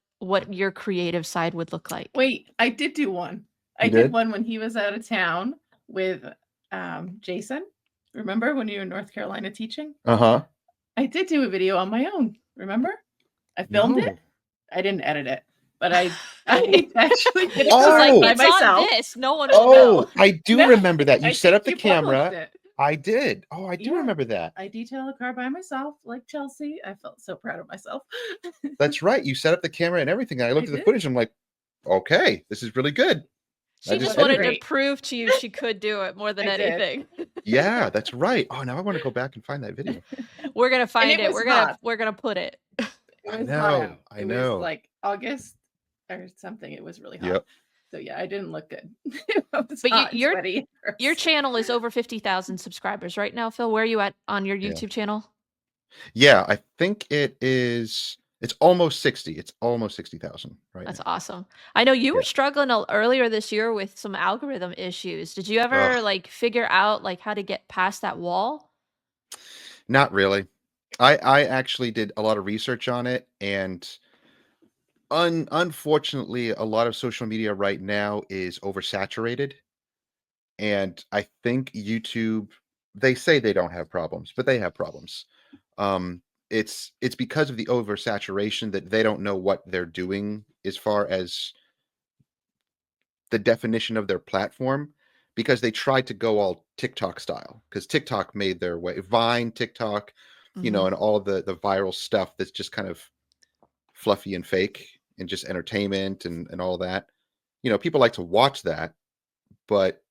your creative side would look like. Wait, I did do one. I You did did? one when he was out of town with Jason. Remember when you were in North Carolina teaching? Uh-huh. I did do a video on my own. Remember? I filmed it. I didn't edit it, but I actually did it Oh! Like, by it's myself. on this. No one will know. Oh, I do No, remember that. You I set up the think you published camera. it. I did. Oh, I do Yeah. remember that. I detailed a car by myself, like Chelsea. I felt so proud of myself. That's right. You set up the camera and everything. I looked I at the did. footage. I'm like, okay, this is really good. I She just just wanted edited to it. prove to you she could do it more than I did. anything. Yeah, that's right. Oh, now I want to go back and find that video. We're gonna find it it. was We're gonna hot. we're gonna put it. It I was know, hot out. I It know. was like August or something. It was really hot. Yep. So yeah, I didn't look good. It was But hot and your sweaty. your channel is over 50,000 subscribers right now, Phil. Where are you at on your Yeah. YouTube channel? Yeah, I think it is. It's almost 60. It's almost 60,000 right That's now. awesome. I know you were Yeah. struggling earlier this year with some algorithm issues. Did you ever Ugh. like figure out like how to get past that wall? Not really. I actually did a lot of research on it, and unfortunately, a lot of social media right now is oversaturated. And I think YouTube, they say they don't have problems, but they have problems. It's because of the oversaturation that they don't know what they're doing as far as the definition of their platform, because they tried to go all TikTok style, because TikTok made their way, Vine, TikTok, Mhm. and all the viral stuff that's just kind of fluffy and fake and just entertainment and all that. People like to watch that, but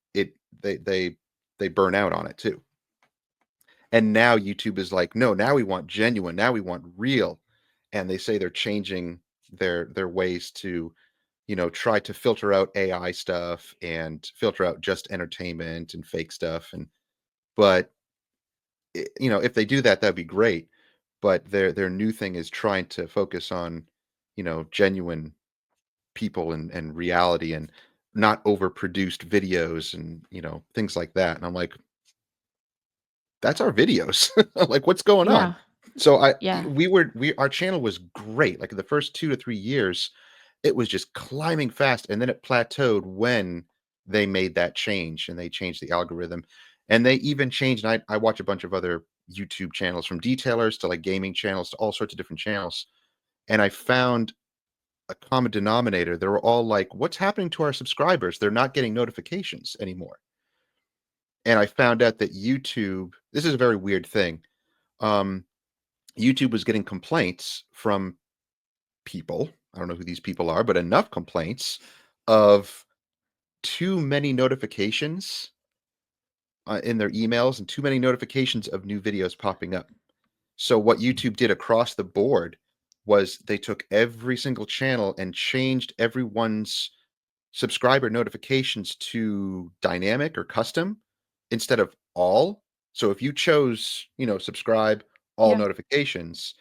they burn out on it too. And now YouTube is like, no, now we want genuine, now we want real. And they say they're changing their ways to, try to filter out AI stuff and filter out just entertainment and fake stuff. But if they do that, that'd be great. But their new thing is trying to focus on, genuine people and reality and not overproduced videos and things like that. And I'm like, that's our videos. Like, what's going on? Yeah. So Yeah. our channel was great. Like the first 2 to 3 years, it was just climbing fast, and then it plateaued when they made that change and they changed the algorithm. And they even changed, and I watch a bunch of other YouTube channels, from detailers to like gaming channels to all sorts of different channels. And I found a common denominator. They were all like, what's happening to our subscribers? They're not getting notifications anymore. And I found out that YouTube, this is a very weird thing. Um, YouTube was getting complaints from people. I don't know who these people are, but enough complaints of too many notifications in their emails and too many notifications of new videos popping up. So what YouTube did across the board was they took every single channel and changed everyone's subscriber notifications to dynamic or custom instead of all. So if you chose, subscribe, all Yeah. notifications,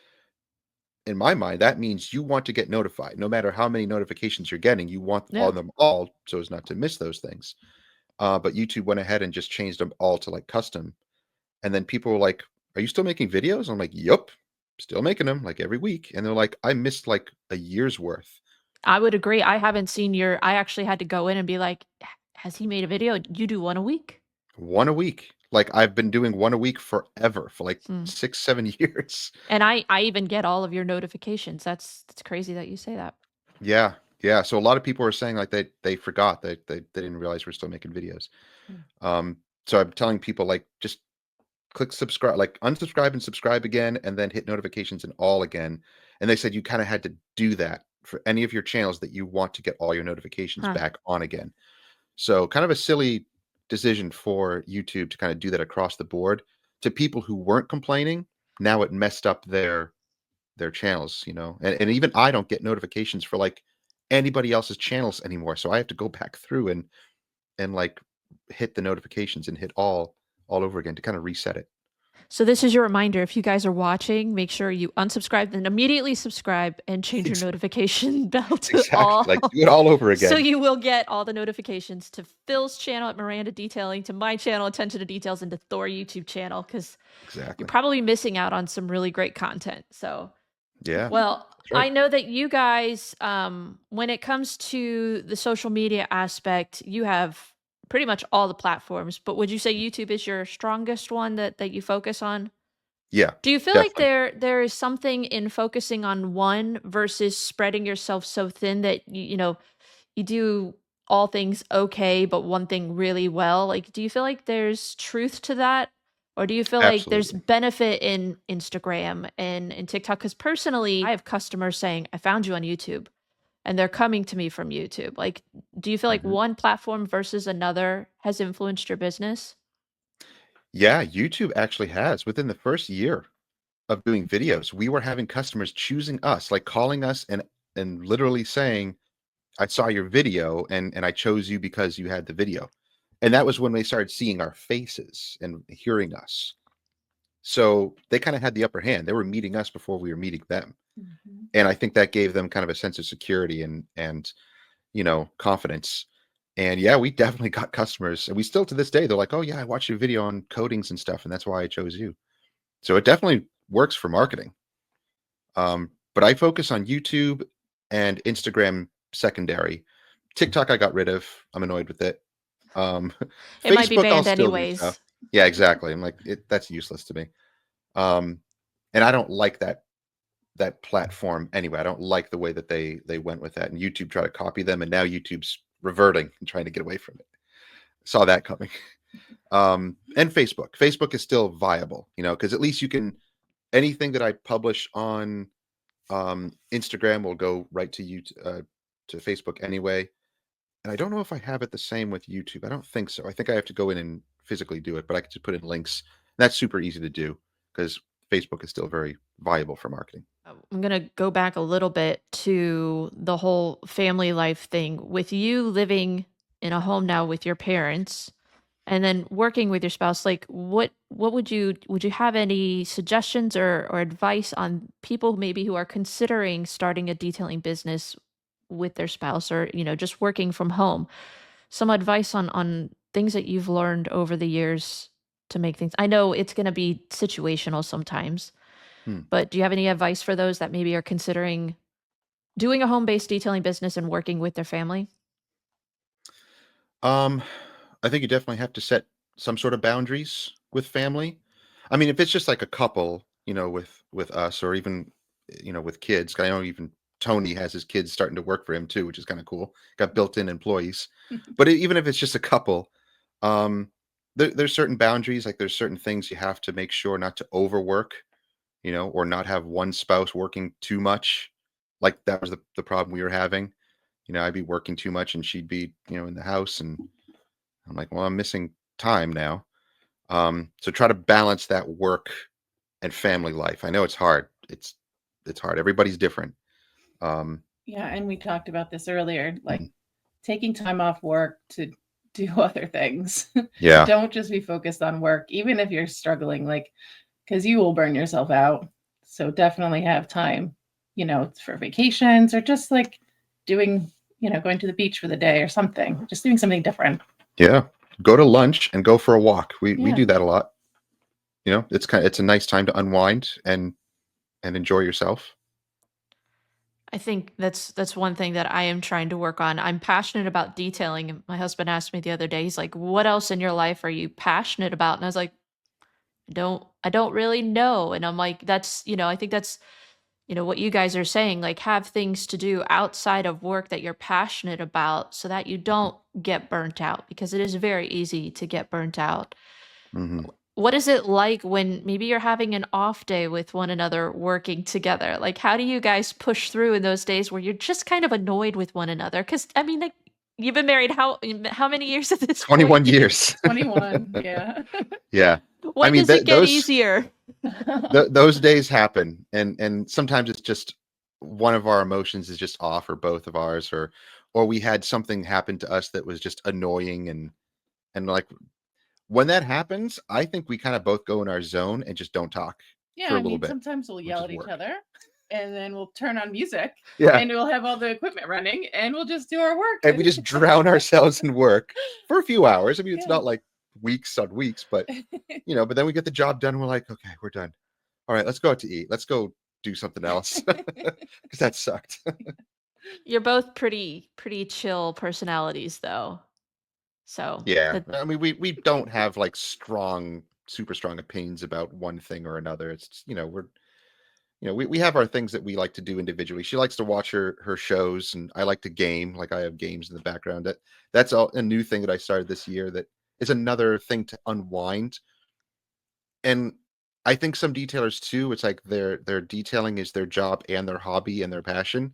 in my mind, that means you want to get notified. No matter how many notifications you're getting, you want all Yeah. them all so as not to miss those things. But YouTube went ahead and just changed them all to like custom. And then people were like, "Are you still making videos?" I'm like, "Yup, still making them like every week." And they're like, "I missed like a year's worth." I would agree. I haven't seen your I actually had to go in and be like, has he made a video? You do one a week? One a week. Like I've been doing one a week forever for like Hmm. 6, 7 years. And I even get all of your notifications. That's crazy that you say that. Yeah. Yeah. So a lot of people are saying like they forgot that they didn't realize we're still making videos. Hmm. So I'm telling people like just click subscribe, like unsubscribe and subscribe again, and then hit notifications and all again. And they said you kind of had to do that for any of your channels that you want to get all your notifications Huh. back on again. So kind of a silly decision for YouTube to kind of do that across the board. To people who weren't complaining, now it messed up their channels, and even I don't get notifications for like anybody else's channels anymore. So I have to go back through and like hit the notifications and hit all over again to kind of reset it. So this is your reminder. If you guys are watching, make sure you unsubscribe, then immediately subscribe and change your Ex- notification bell to Exactly. all. Like do it all over So again. you will get all the notifications to Phil's channel at Miranda Detailing, to my channel, Attention to Details, and to Thor YouTube channel, because you're Exactly. probably missing out on some really great content. So, Yeah. well, That's right. I know that you guys, when it comes to the social media aspect, you have pretty much all the platforms, but would you say YouTube is your strongest one that you focus on? Yeah, Do you feel like definitely. there is something in focusing on one versus spreading yourself so thin that you do all things okay, but one thing really well? Like, do you feel like there's truth to that? Or do you feel like there's Absolutely. benefit in Instagram and in TikTok? Because personally, I have customers saying, I found you on YouTube and they're coming to me from YouTube. Like, do you feel like Mhm. one platform versus another has influenced your business? Yeah, YouTube actually has. Within the first year of doing videos, we were having customers choosing us, like calling us and literally saying, "I saw your video and I chose you because you had the video." And that was when they started seeing our faces and hearing us. So they kind of had the upper hand. They were meeting us before we were meeting them. Mhm. And I think that gave them kind of a sense of security and confidence. And yeah, we definitely got customers. And we still to this day, they're like, "Oh yeah, I watched your video on coatings and stuff, and that's why I chose you." So it definitely works for marketing. But I focus on YouTube and Instagram secondary. TikTok I got rid of. I'm annoyed with it. Um, It might be Facebook I'll banned still do stuff. anyways. Yeah, exactly. I'm like, that's useless to me. Um, and I don't like that platform anyway. I don't like the way that they went with that. And YouTube tried to copy them, and now YouTube's reverting and trying to get away from it. Saw that coming. And Facebook. Facebook is still viable, because at least you can anything that I publish on Instagram will go right to you to Facebook anyway. And I don't know if I have it the same with YouTube. I don't think so. I think I have to go in and physically do it, but I can just put in links That's super easy to do because Facebook is still very viable for marketing. I'm going to go back a little bit to the whole family life thing. With you living in a home now with your parents and then working with your spouse, like what would you have any suggestions or advice on people maybe who are considering starting a detailing business with their spouse or, just working from home? Some advice on things that you've learned over the years to make things. I know it's going to be situational sometimes, Hmm. but do you have any advice for those that maybe are considering doing a home-based detailing business and working with their family? I think you definitely have to set some sort of boundaries with family. I mean, if it's just like a couple, with us, or even with kids. 'Cause I know even Tony has his kids starting to work for him too, which is kind of cool. Got built-in employees. But even if it's just a couple, um, there's certain boundaries. Like there's certain things you have to make sure not to overwork, or not have one spouse working too much. Like that was the problem we were having. I'd be working too much and she'd be, in the house, and I'm like, well, I'm missing time now. So try to balance that work and family life. I know it's hard. It's hard. Everybody's different. Um, Yeah, and we talked about this earlier, like Mhm. taking time off work to do other things. yeah, Don't just be focused on work, even if you're struggling, like, because you will burn yourself out. So definitely have time, for vacations or just like doing, going to the beach for the day or something, just doing something different. yeah. Go to lunch and go for a walk. We Yeah. do that a lot. It's a nice time to unwind and enjoy yourself. I think that's one thing that I am trying to work on. I'm passionate about detailing. And my husband asked me the other day, he's like, "What else in your life are you passionate about?" And I was like, I don't really know. And I'm like, that's, I think that's, what you guys are saying, like have things to do outside of work that you're passionate about so that you don't get burnt out because it is very easy to get burnt out. Hmm. What is it like when maybe you're having an off day with one another working together? Like, how do you guys push through in those days where you're just kind of annoyed with one another? Because I mean, like, you've been married how many years at this 21 point? years. 21. Yeah. Yeah. I When mean, does it get those easier? those days happen, and sometimes it's just one of our emotions is just off, or both of ours, or we had something happen to us that was just annoying, and like when that happens, I think we kind of both go in our zone and just don't talk Yeah, for a I little mean, bit. sometimes we'll We'll yell just at each work. other and then we'll turn on music Yeah. and we'll have all the equipment running and we'll just do our work. And we just drown ourselves in work for a few hours. I mean, it's Yeah. not like weeks on weeks, but but then we get the job done. We're like, okay, we're done. All right, let's go out to eat. Let's go do something else because that sucked. You're both pretty chill personalities, though. So Yeah, that I mean, we don't have like super strong opinions about one thing or another. It's just, we have our things that we like to do individually. She likes to watch her shows, and I like to game. Like I have games in the background. That's all a new thing that I started this year. That is another thing to unwind. And I think some detailers too. It's like their detailing is their job and their hobby and their passion.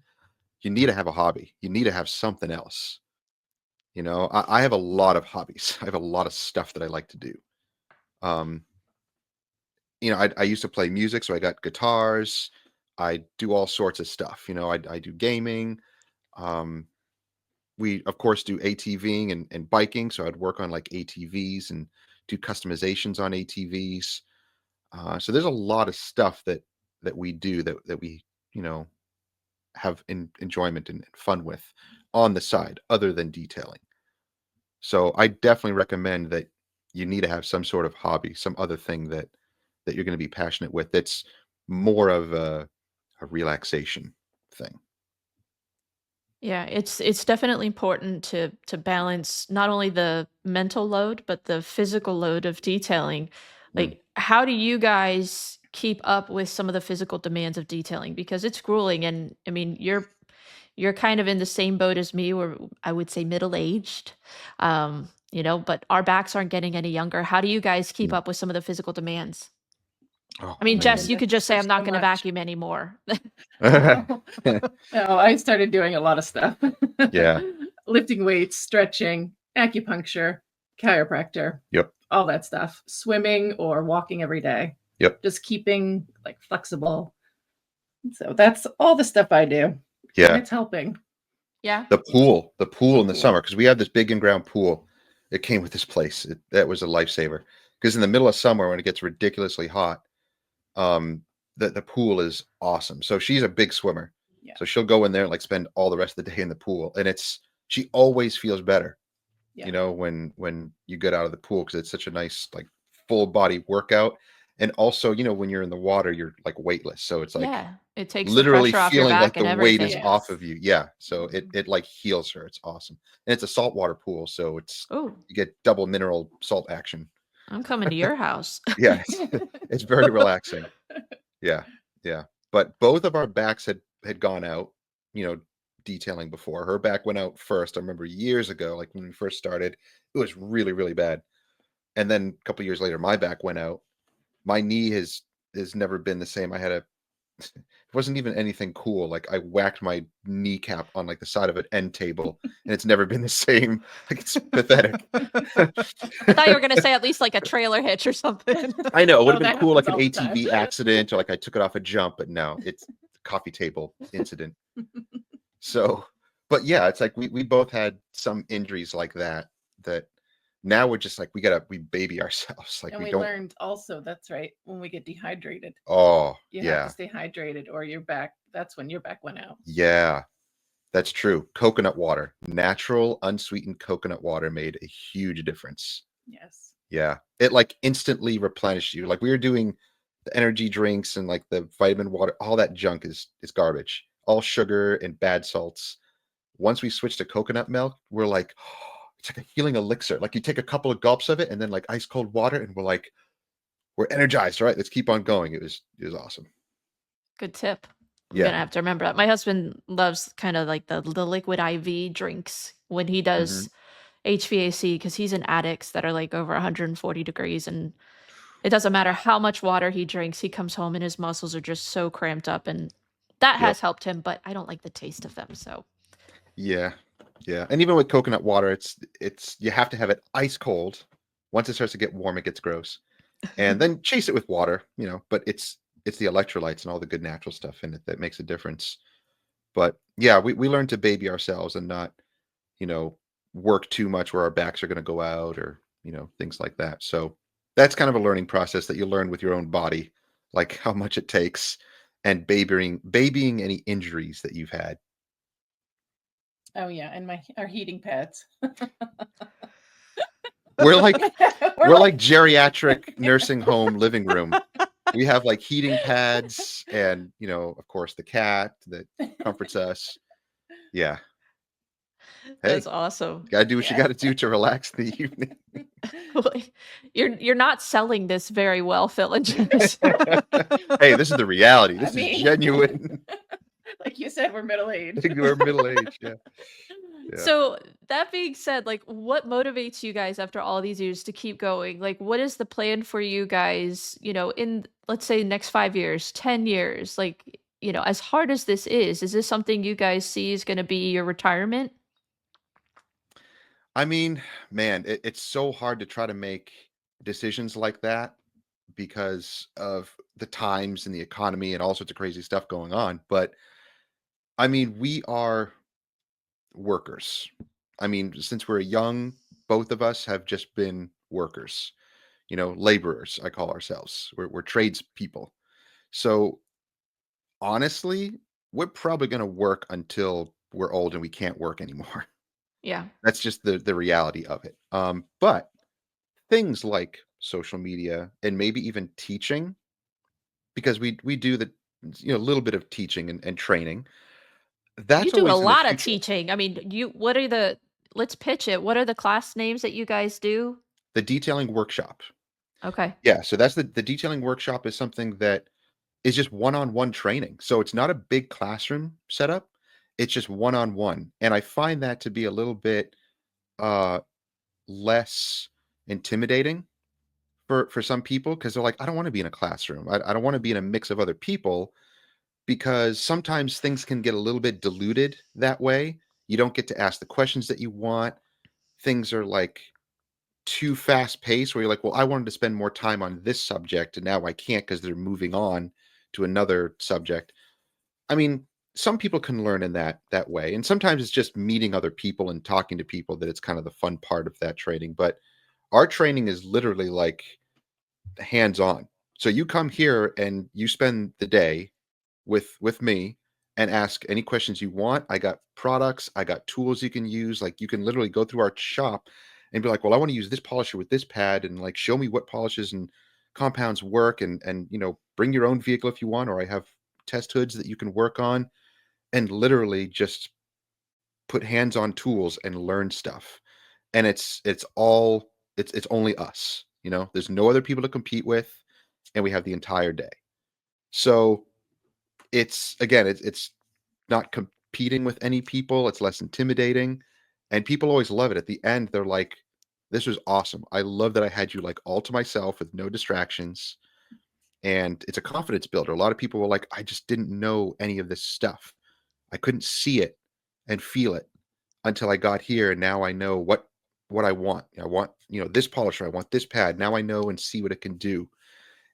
You need to have a hobby. You need to have something else. I have a lot of hobbies. I have a lot of stuff that I like to do. Um, I used to play music, so I got guitars. I do all sorts of stuff. I do gaming. Um, we of course do ATVing and biking, so I'd work on like ATVs and do customizations on ATVs. So there's a lot of stuff that we do that we you know have enjoyment and fun with on the side, other than detailing. So I definitely recommend that you need to have some sort of hobby, some other thing that you're going to be passionate with. That's more of a relaxation thing. Yeah, it's definitely important to balance not only the mental load but the physical load of detailing. Mm. Like, how do you guys keep up with some of the physical demands of detailing? Because it's grueling, and I mean, you're kind of in the same boat as me, where I would say middle aged, but our backs aren't getting any younger. How do you guys keep Mm. up with some of the physical demands? Oh I mean, Oh my Jess, man. you goodness, could just say there's I'm not so going to much. vacuum anymore. No, I started doing a lot of stuff. Yeah. Lifting weights, stretching, acupuncture, chiropractor. Yep. all that stuff. Swimming or walking every day. Yep. Just keeping like flexible. So that's all the stuff I do. And Yeah. it's helping. Yeah. The pool in the Pool. summer, because we have this big in-ground pool. It came with this place. That was a lifesaver. Because in the middle of summer, when it gets ridiculously hot, the pool is awesome. So she's a big swimmer. Yeah. So she'll go in there and like spend all the rest of the day in the pool, and she always feels better. Yeah. You know, when you get out of the pool, because it's such a nice like full body workout. And also, you know, when you're in the water, you're like weightless. So it's like Yeah. It takes the literally pressure off your feeling like back and the weight is everything. off Yes. of you. Yeah. So it like heals her. It's awesome. And it's a saltwater pool, so Oh, you get double mineral salt action. I'm coming to your house. Yeah, it's very relaxing. Yeah, yeah. But both of our backs had gone out, you know, detailing before. Her back went out first. I remember years ago, like when we first started, it was really, really bad. And then a couple years later, my back went out. My knee has never been the same. I had it wasn't even anything cool. Like I whacked my kneecap on like the side of an end table, and it's never been the same. Like it's pathetic. I thought you were going to say at least like a trailer hitch or something. I know it would have that been cool, like an happens all the ATV time. accident, or like I took it off a jump, but no, it's a coffee table incident. So, but yeah, it's like we both had some injuries like that now we're just like we baby ourselves. Like And we we don't. learned also, that's right, when we get dehydrated, Oh, you have yeah, to stay hydrated or your back, that's when your back went out. yeah, that's true. Coconut water, natural, unsweetened coconut water made a huge difference. Yes. Yeah, it like instantly replenished you. Like we were doing the energy drinks and like the vitamin water, all that junk is garbage. All sugar and bad salts. Once we switched to coconut milk, we're like, oh, it's like a healing elixir. Like you take a couple of gulps of it and then like ice cold water, and we're energized. All right, let's keep on going. It was awesome. Good tip. I'm Yeah. gonna have to remember that. My husband loves kind of like the liquid IV drinks when he does HVAC because he's in attics that are like over 140 degrees, and it doesn't matter how much water he drinks, he comes home and his muscles are just so cramped up, and that Yep. has helped him. But I don't like the taste of them, so Yeah. Yeah. And even with coconut water, it's you have to have it ice cold. Once it starts to get warm, it gets gross. And then chase it with water, you know, but it's the electrolytes and all the good natural stuff in it that makes a difference. But yeah, we learned to baby ourselves and not, you know, work too much where our backs are going to go out, or, you know, things like that. So that's kind of a learning process that you learn with your own body, like how much it takes, and babying any injuries that you've had. Oh yeah, and our heating pads. We're like geriatric nursing home living room. We have like heating pads and, you know, of course the cat that comforts us. Yeah. Hey, that's awesome. gotta do what you gotta do to relax in the evening. You're not selling this very well, Phil and Jess. Hey, this is the reality. This I mean- is genuine. Like you said, we're middle-aged. We're middle-aged, yeah. Yeah. So that being said, like what motivates you guys after all these years to keep going? Like what is the plan for you guys, you know, in let's say next 5 years, 10 years? Like, you know, as hard as this is this something you guys see is going to be your retirement? I mean, man, it's so hard to try to make decisions like that because of the times and the economy and all sorts of crazy stuff going on. But I mean, we are workers. I mean, since we're young, both of us have just been workers, you know, laborers, I call ourselves. We're tradespeople. So honestly, we're probably going to work until we're old and we can't work anymore. Yeah. That's just the reality of it. But things like social media and maybe even teaching, because we do the, you know, a little bit of teaching and training. You That's do a always in the lot of future. teaching. I mean, what are the let's pitch it. What are the class names that you guys do? The detailing workshop. Okay. Yeah, so that's the detailing workshop is something that is just one-on-one training. So it's not a big classroom setup. It's just one-on-one. And I find that to be a little bit uh less intimidating for some people, because they're like, I don't want to be in a classroom. I don't want to be in a mix of other people, because sometimes things can get a little bit diluted that way. You don't get to ask the questions that you want. Things are like too fast paced where you're like, well, I wanted to spend more time on this subject and now I can't because they're moving on to another subject. I mean, some people can learn in that way. And sometimes it's just meeting other people and talking to people that it's kind of the fun part of that training. But our training is literally like hands on. So you come here and you spend the day with me and ask any questions you want. I got products, I got tools you can use. Like you can literally go through our shop and be like, well, I want to use this polisher with this pad and like show me what polishes and compounds work and bring your own vehicle if you want, or I have test hoods that you can work on and literally just put hands on tools and learn stuff. And it's only us, there's no other people to compete with, and we have the entire day. So it's not competing with any people. It's less intimidating. And people always love it. At the end, they're like, this was awesome. I love that I had you like all to myself with no distractions. And it's a confidence builder. A lot of people were like, I just didn't know any of this stuff. I couldn't see it and feel it until I got here. And now I know what I want. I want, this polisher. I want this pad. Now I know and see what it can do.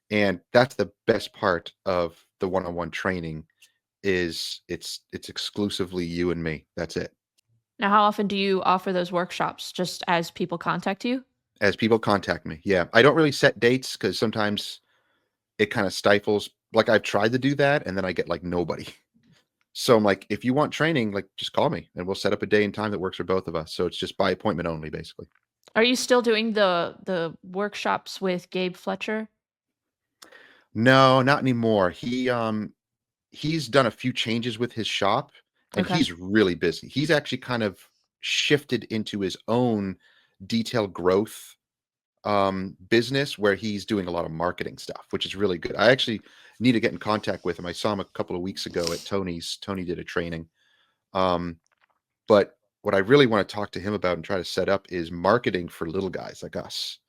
And that's the best part of the one-on-one training is it's exclusively you and me. That's it. Now, how often do you offer those workshops? Just as people contact you? As people contact me. Yeah. I don't really set dates because sometimes it kind of stifles. Like I've tried to do that and then I get like nobody. So I'm like, if you want training, like just call me and we'll set up a day and time that works for both of us. So it's just by appointment only, basically. Are you still doing the workshops with Gabe Fletcher? No, not anymore. He's done a few changes with his shop and Okay. he's really busy. He's actually kind of shifted into his own detailed growth business where he's doing a lot of marketing stuff, which is really good. I actually need to get in contact with him. I saw him a couple of weeks ago at Tony's. Tony did a training. But what I really want to talk to him about and try to set up is marketing for little guys like us.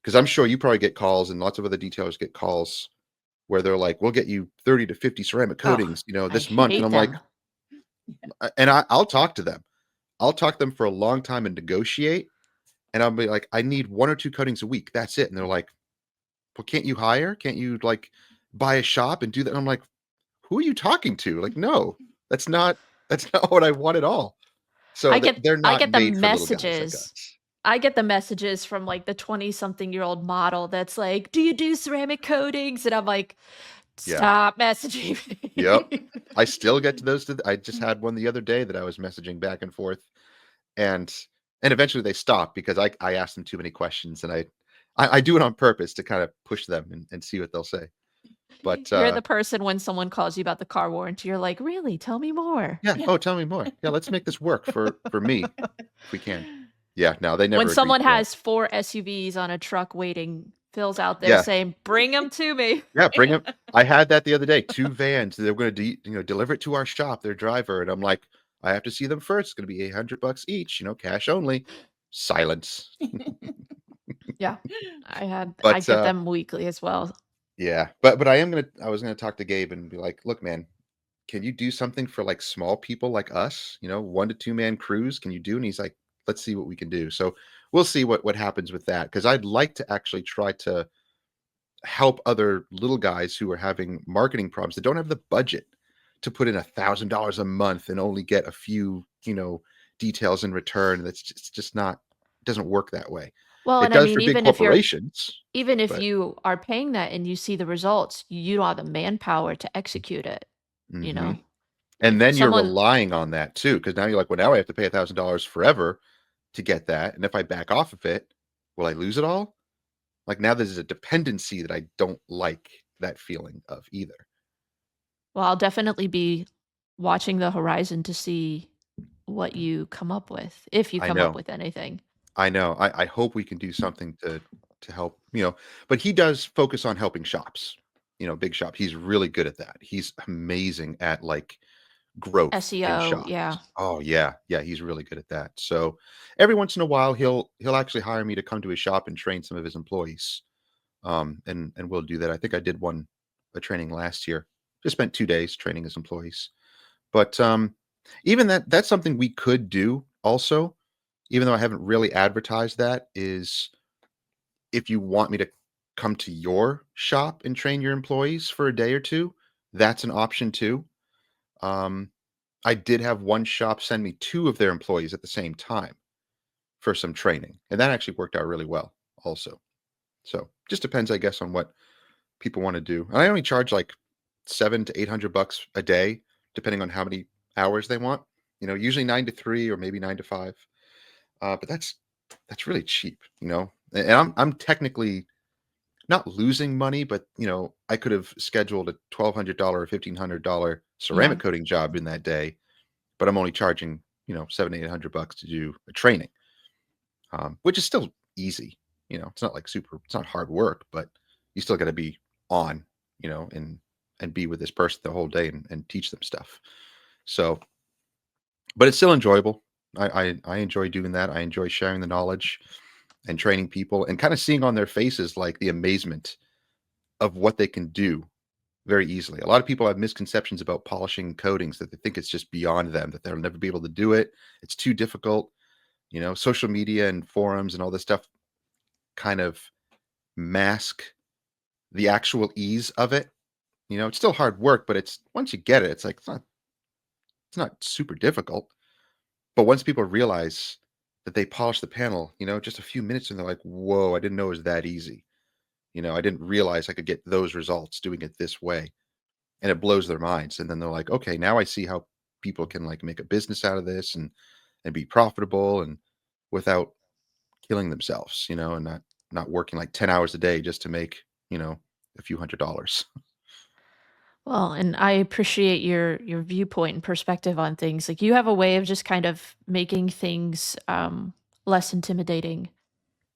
Because I'm sure you probably get calls and lots of other detailers get calls where they're like, we'll get you 30 to 50 ceramic coatings, this month. And I'm like, I'll talk to them. I'll talk to them for a long time and negotiate. And I'll be like, I need 1 or 2 coatings a week. That's it. And they're like, well, can't you hire? Can't you like buy a shop and do that? And I'm like, who are you talking to? Like, no, that's not what I want at all. So they're I not get the made for little guys like messages. us. I get the messages from like the 20-something-year-old model that's like, do you do ceramic coatings? And I'm like, Yeah. stop messaging me. Yep. I still get to those. I just had one the other day that I was messaging back and forth, and eventually they stopped because I asked them too many questions, and I do it on purpose to kind of push them and see what they'll say. But You're the person when someone calls you about the car warranty, you're like, really? Tell me more. yeah. Oh, tell me more. Yeah, let's make this work for me if we can. Yeah. No, they never. When agreed someone to that. has 4 SUVs on a truck waiting, Phil's out there Yeah. saying, bring them to me. Yeah, bring them. I had that the other day. 2 vans. They were going to deliver it to our shop. Their driver, and I'm like, I have to see them first. It's going to be $800 each. Cash only. Silence. Yeah, I But get them weekly as well. yeah, but I was gonna talk to Gabe and be like, look, man, can you do something for like small people like us? 1 to 2 man crews. Can you do? And he's like, let's see what we can do. So we'll see what happens with that because I'd like to actually try to help other little guys who are having marketing problems that don't have the budget to put in $1,000 a month and only get a few, details in return. That's just not doesn't work that way. Well, It and I does mean, for big corporations. even if but- you are paying that and you see the results, you don't have the manpower to execute it, you Mhm. know? And then you're Someone- relying on that too, because now you're like, well, now I have to pay $1,000 forever to get that. And if I back off of it, will I lose it all? Like now there's a dependency that I don't like that feeling of either. Well, I'll definitely be watching the horizon to see what you come up with, if you I come know. up with anything. I know. I hope we can do something to help, but he does focus on helping shops, big shop. He's really good at that. He's amazing at like growth in SEO, shops. yeah. Oh yeah. Yeah. He's really good at that. So every once in a while he'll actually hire me to come to his shop and train some of his employees. And we'll do that. I think I did a training last year. Just spent 2 days training his employees. But even that's something we could do also. even though I haven't really advertised that, is if you want me to come to your shop and train your employees for a day or two, that's an option too. Um, I did have one shop send me two of their employees at the same time for some training, and that actually worked out really well also. So just depends, I guess, on what people want to do. And I only charge like 700 to 800 bucks a day, depending on how many hours they want. Usually 9 to 3 or maybe 9 to 5. But that's really cheap, And I'm technically not losing money, but I could have scheduled a $1,200 or $1,500 Yeah. ceramic coating job in that day, but I'm only charging 700 to 800 bucks to do a training, which is still easy. It's not like it's not hard work, but you still got to be on, and be with this person the whole day and teach them stuff. So, but it's still enjoyable. I enjoy doing that. I enjoy sharing the knowledge and training people and kind of seeing on their faces like the amazement of what they can do very easily. A lot of people have misconceptions about polishing coatings, that they think it's just beyond them, that they'll never be able to do it. It's too difficult. Social media and forums and all this stuff kind of mask the actual ease of it. It's still hard work, but it's once you get it, it's like it's not super difficult. But once people realize that they polish the panel, just a few minutes, and they're like, "Whoa, I didn't know it was that easy." I didn't realize I could get those results doing it this way, and it blows their minds. And then they're like, "Okay, now I see how people can like make a business out of this and be profitable and without killing themselves, and not working like 10 hours a day just to make, a few $100s." Well, and I appreciate your viewpoint and perspective on things. Like you have a way of just kind of making things less intimidating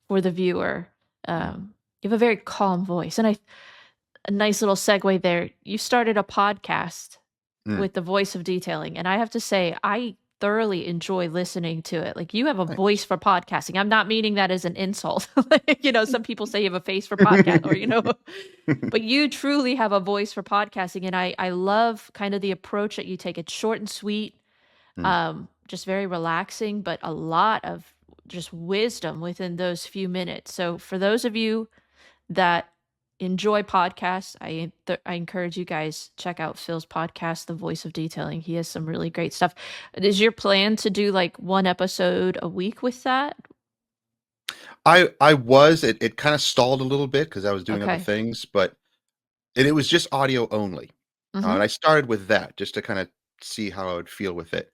for the viewer. Mm, You have a very calm voice, and a nice little segue there. You started a podcast mm, with the voice of detailing, and I have to say, I thoroughly enjoy listening to it. Like you have a voice thanks. for podcasting. I'm not meaning that as an insult. Like, some people say you have a face for podcast, or but you truly have a voice for podcasting, and I love kind of the approach that you take. It's short and sweet, Mm. just very relaxing, but a lot of just wisdom within those few minutes. So for those of you that enjoy podcasts, I encourage you guys check out Phil's podcast, The Voice of Detailing. He has some really great stuff. Is your plan to do like one episode a week with that? It kind of stalled a little bit because I was doing other Okay. things, but it was just audio only. Mm-hmm. And I started with that just to kind of see how I would feel with it.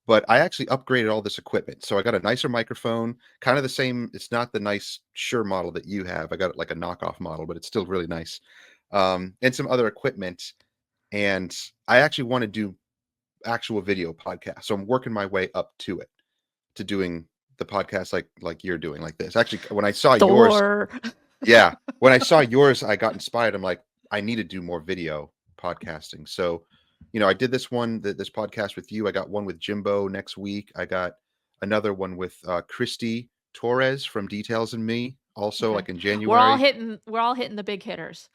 But I actually upgraded all this equipment. So I got a nicer microphone, kind of the same. It's not the nice Shure model that you have. I got like a knockoff model, but it's still really nice. And some other equipment. And I actually want to do actual video podcasts. So I'm working my way up to doing the podcast like you're doing like this. Actually, when I saw yours, THOR. yeah, when I saw yours, I got inspired. I'm like, I need to do more video podcasting. So, I did this podcast with you. I got one with Jimbo next week. I got another one with Christy Torres from Details and Me, also Okay. like in We're all January. hitting the big hitters.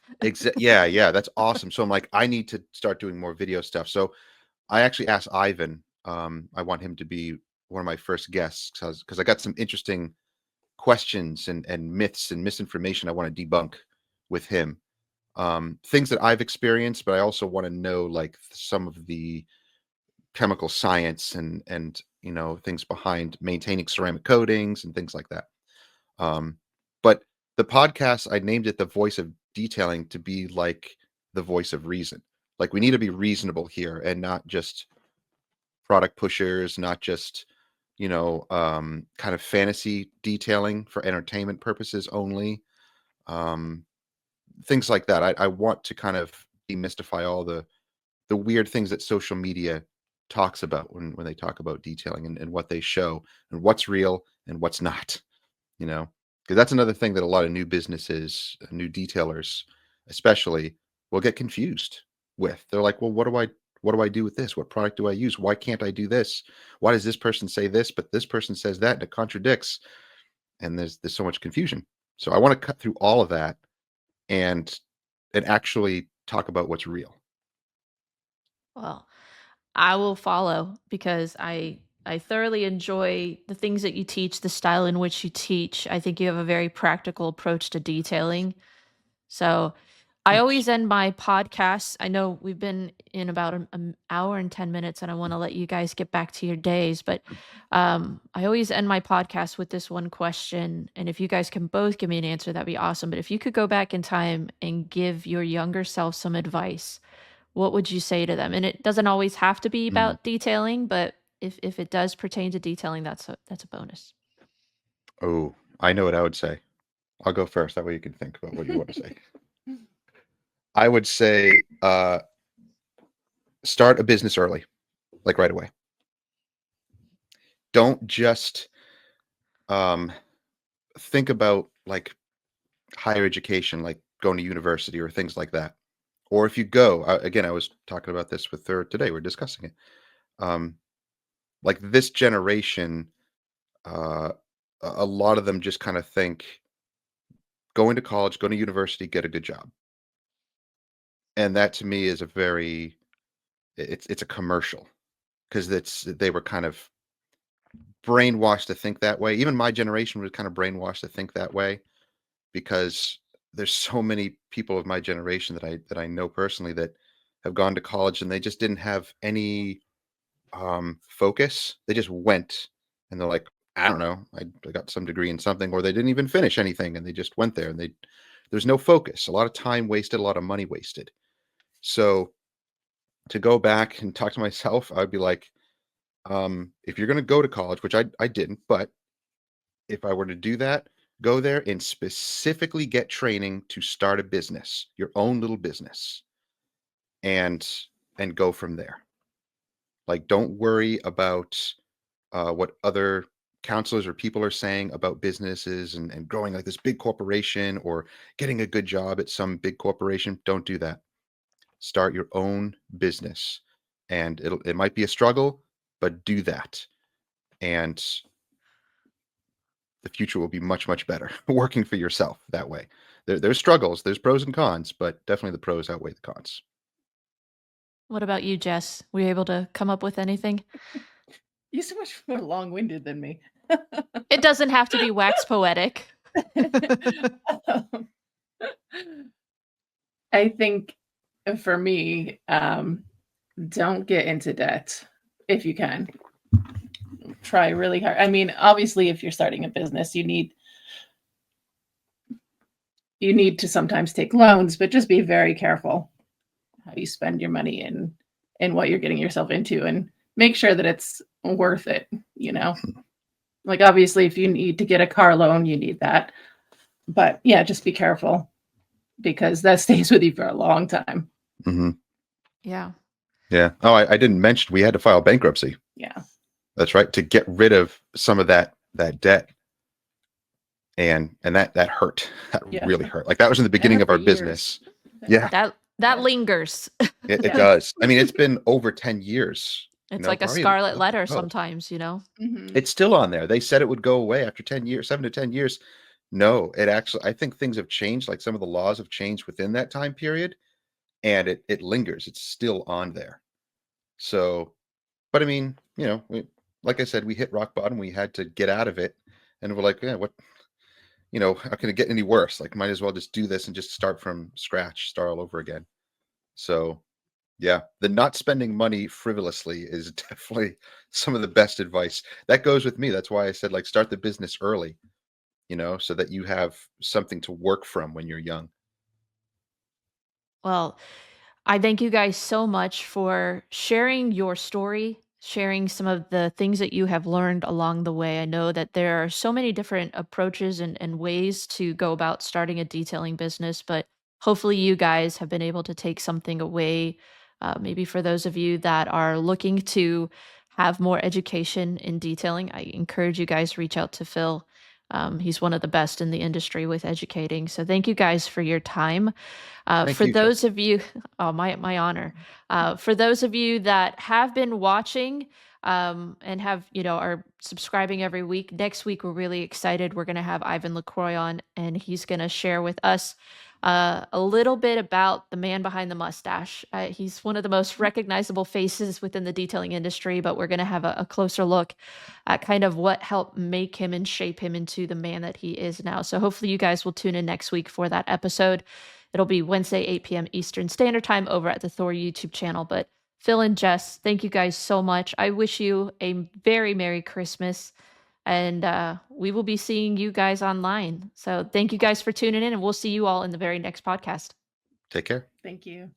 Yeah, that's awesome. So I'm like, I need to start doing more video stuff. So I actually asked Ivan. I want him to be one of my first guests because I got some interesting questions and myths and misinformation I want to debunk with him. Things that I've experienced, but I also want to know like some of the chemical science and things behind maintaining ceramic coatings and things like that. But the podcast, I named it The Voice of Detailing to be like the voice of reason. Like we need to be reasonable here and not just product pushers, not just kind of fantasy detailing for entertainment purposes only. Um, Things like that. I want to kind of demystify all the weird things that social media talks about when they talk about detailing and what they show and what's real and what's not, because that's another thing that a lot of new businesses, new detailers especially, will get confused with. They're like, well, what do I do with this? What product do I use? Why can't I do this? Why does this person say this but this person says that, and it contradicts? And there's so much confusion. So I want to cut through all of that and actually talk about what's real. Well, I will follow because I thoroughly enjoy the things that you teach, the style in which you teach. I think you have a very practical approach to detailing. So I Thanks. always end my podcasts. I know we've been in about an hour and 10 minutes, and I want to let you guys get back to your days. But I always end my podcast with this one question. And if you guys can both give me an answer, that'd be awesome. But if you could go back in time and give your younger self some advice, what would you say to them? And it doesn't always have to be Mm. about detailing, but if it does pertain to detailing, that's a bonus. Oh, I know what I would say. I'll go first. That way you can think about what you want to say. I would say start a business early, like right away. Don't just think about like higher education, like going to university or things like that. Or if you go, again, I was talking about this with her today. We're discussing it. Like this generation, a lot of them just kind of think going to college, go to university, get a good job. And that to me is a very it's a commercial because they were kind of brainwashed to think that way. Even my generation was kind of brainwashed to think that way because there's so many people of my generation that I know personally that have gone to college and they just didn't have any focus. They just went and they're like, I don't know, I got some degree in something, or they didn't even finish anything and they just went there and there's no focus, a lot of time wasted, a lot of money wasted. So to go back and talk to myself, I'd be like, if you're going to go to college, which I didn't, but if I were to do that, go there and specifically get training to start a business, your own little business, and go from there. Like, don't worry about what other counselors or people are saying about businesses and growing like this big corporation or getting a good job at some big corporation. Don't do that. Start your own business, and it might be a struggle, but do that, and the future will be much much better working for yourself that way. There's struggles, there's pros and cons, but definitely the pros outweigh the cons. What about you, Jess? Were you able to come up with anything? You're so much more long-winded than me. It doesn't have to be wax poetic. Um, I think for me, don't get into debt if you can. Try really hard. I mean, obviously, if you're starting a business, you need to sometimes take loans, but just be very careful how you spend your money and what you're getting yourself into, and make sure that it's worth it. Like obviously, if you need to get a car loan, you need that. But yeah, just be careful because that stays with you for a long time. Mm-hmm. Yeah. Yeah. Oh, I didn't mention we had to file bankruptcy. Yeah. That's right, to get rid of some of that debt, and that hurt. That Yeah. really hurt. Like that was in the beginning of for our years. business. Yeah, That Yeah. lingers. it Yeah. does. I mean, it's been over 10 years. It's like a probably scarlet letter oh, sometimes, Mhm. it's still on there. They said it would go away after 10 years, 7 to 10 years. No, it actually, I think things have changed. Like some of the laws have changed within that time period, and it lingers. It's still on there. So, but I mean, like I said, we hit rock bottom. We had to get out of it, and we're like, yeah, what, how can it get any worse? Like, might as well just do this and just start from scratch, start all over again. So, yeah, the not spending money frivolously is definitely some of the best advice. That goes with me. That's why I said, like, start the business early, so that you have something to work from when you're young. Well, I thank you guys so much for sharing your story, sharing some of the things that you have learned along the way. I know that there are so many different approaches and ways to go about starting a detailing business, but hopefully you guys have been able to take something away. Maybe for those of you that are looking to have more education in detailing, I encourage you guys to reach out to Phil. He's one of the best in the industry with educating. So thank you guys for your time. Thank For you, those of you, oh, my honor. For those of you that have been watching and are subscribing every week, next week we're really excited. We're going to have Ivan LaCroix on, and he's going to share with us a little bit about the man behind the mustache. He's one of the most recognizable faces within the detailing industry, but we're going to have a closer look at kind of what helped make him and shape him into the man that he is now. So hopefully you guys will tune in next week for that episode. It'll be Wednesday, 8 p.m. Eastern Standard Time over at the THOR YouTube channel. But Phil and Jess, thank you guys so much. I wish you a very Merry Christmas. And we will be seeing you guys online. So thank you guys for tuning in, and we'll see you all in the very next podcast. Take care. Thank you.